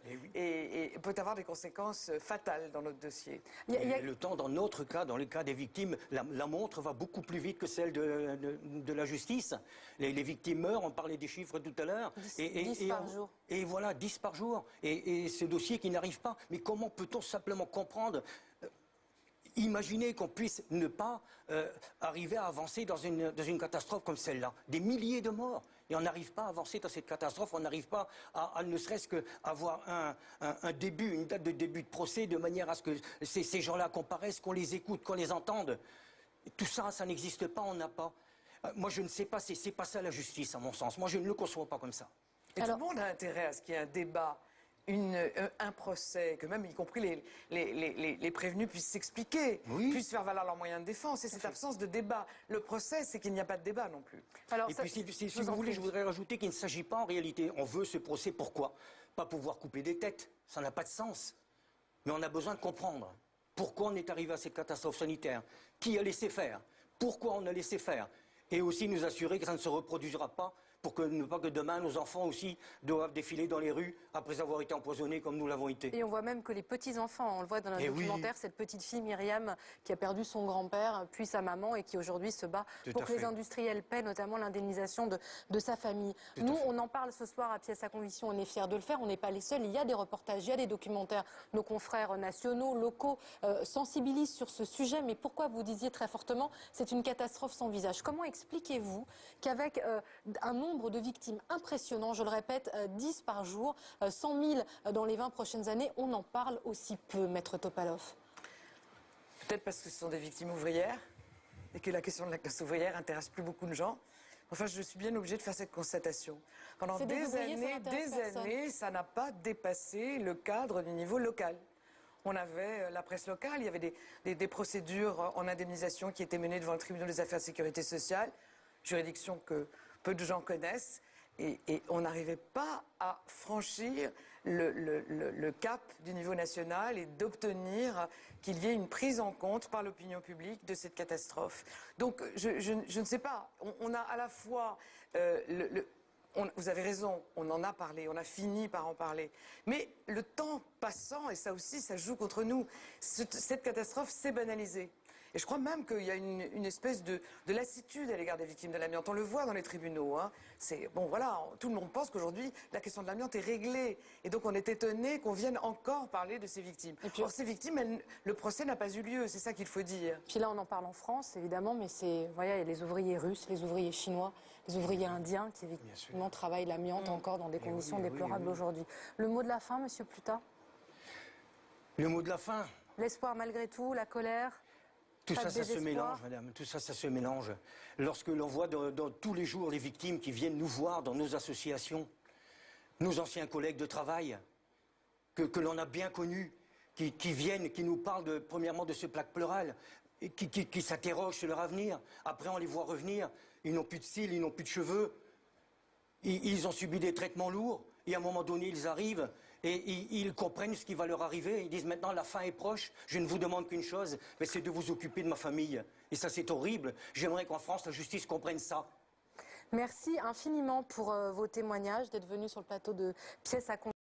peut avoir des conséquences fatales dans notre dossier. Le temps, dans notre cas, dans le cas des victimes, la montre va beaucoup plus vite que celle de la justice. Les victimes meurent, on parlait des chiffres tout à l'heure. 10 par jour. Et voilà, 10 par jour. Et ce dossier qui n'arrive pas. Mais comment peut-on simplement comprendre imaginez qu'on puisse ne pas arriver à avancer dans une catastrophe comme celle-là. Des milliers de morts. Et on n'arrive pas à avancer dans cette catastrophe, on n'arrive pas à ne serait-ce qu'avoir un début, une date de début de procès, de manière à ce que ces gens-là comparaissent, qu'on les écoute, qu'on les entende. Et tout ça, ça n'existe pas, on n'a pas. Moi, je ne sais pas, c'est pas ça la justice, à mon sens. Moi, je ne le conçois pas comme ça. Et tout le monde a intérêt à ce qu'il y ait un débat, un procès, que même, y compris les prévenus puissent s'expliquer, puissent faire valoir leurs moyens de défense. Et cette absence de débat, le procès, c'est qu'il n'y a pas de débat non plus. Alors, et puis, si vous voulez, je voudrais rajouter qu'il ne s'agit pas en réalité, on veut ce procès, pourquoi? Pas pouvoir couper des têtes, ça n'a pas de sens. Mais on a besoin de comprendre. pourquoi on est arrivé à cette catastrophe sanitaire, qui a laissé faire, pourquoi on a laissé faire, et aussi nous assurer que ça ne se reproduira pas, pour que, ne pas que demain nos enfants aussi doivent défiler dans les rues après avoir été empoisonnés comme nous l'avons été. Et on voit même que les petits-enfants, on le voit dans notre documentaire, cette petite fille Myriam qui a perdu son grand-père, puis sa maman et qui aujourd'hui se bat pour que les industriels paient notamment l'indemnisation de sa famille. Nous, on en parle ce soir à Pièce à Conviction, on est fiers de le faire, on n'est pas les seuls, il y a des reportages, il y a des documentaires, nos confrères nationaux, locaux sensibilisent sur ce sujet, mais pourquoi vous disiez très fortement c'est une catastrophe sans visage? Comment expliquez-vous qu'avec un nombre de victimes impressionnant, je le répète, 10 par jour, 100 000 dans les 20 prochaines années, on en parle aussi peu, Maître Topalov? Peut-être parce que ce sont des victimes ouvrières et que la question de la classe ouvrière intéresse plus beaucoup de gens. Enfin, je suis bien obligée de faire cette constatation. Pendant des années, ça n'a pas dépassé le cadre du niveau local. On avait la presse locale, il y avait des procédures en indemnisation qui étaient menées devant le tribunal des affaires de sécurité sociale, juridiction que peu de gens connaissent, et on n'arrivait pas à franchir le cap du niveau national et d'obtenir qu'il y ait une prise en compte par l'opinion publique de cette catastrophe. Donc je ne sais pas, on a à la fois vous avez raison, on en a parlé, on a fini par en parler. Mais le temps passant, et ça aussi, ça joue contre nous, cette catastrophe s'est banalisée. Et je crois même qu'il y a une espèce de lassitude à l'égard des victimes de l'amiante. On le voit dans les tribunaux. Hein. Bon, voilà, tout le monde pense qu'aujourd'hui, la question de l'amiante est réglée. Et donc, on est étonné qu'on vienne encore parler de ces victimes. Or, ces victimes, le procès n'a pas eu lieu. C'est ça qu'il faut dire. Puis là, on en parle en France, évidemment, mais voilà, il y a les ouvriers russes, les ouvriers chinois, les ouvriers indiens qui, effectivement, travaillent l'amiante encore dans des conditions déplorables aujourd'hui. Le mot de la fin, Monsieur Pluta? Le mot de la fin? L'espoir malgré tout, la colère? Tout ça, ça se mélange, madame. Tout ça, ça se mélange. Lorsque l'on voit dans tous les jours les victimes qui viennent nous voir dans nos associations, nos anciens collègues de travail, que l'on a bien connus, qui viennent, qui nous parlent premièrement de ce plaque pleurale, et qui s'interrogent sur leur avenir. Après, on les voit revenir. Ils n'ont plus de cils, ils n'ont plus de cheveux. Ils ont subi des traitements lourds. Et à un moment donné, ils arrivent et ils comprennent ce qui va leur arriver. Ils disent maintenant, la fin est proche. Je ne vous demande qu'une chose, c'est de vous occuper de ma famille. Et ça, c'est horrible. J'aimerais qu'en France, la justice comprenne ça. Merci infiniment pour vos témoignages, d'être venus sur le plateau de Pièce à Conviction.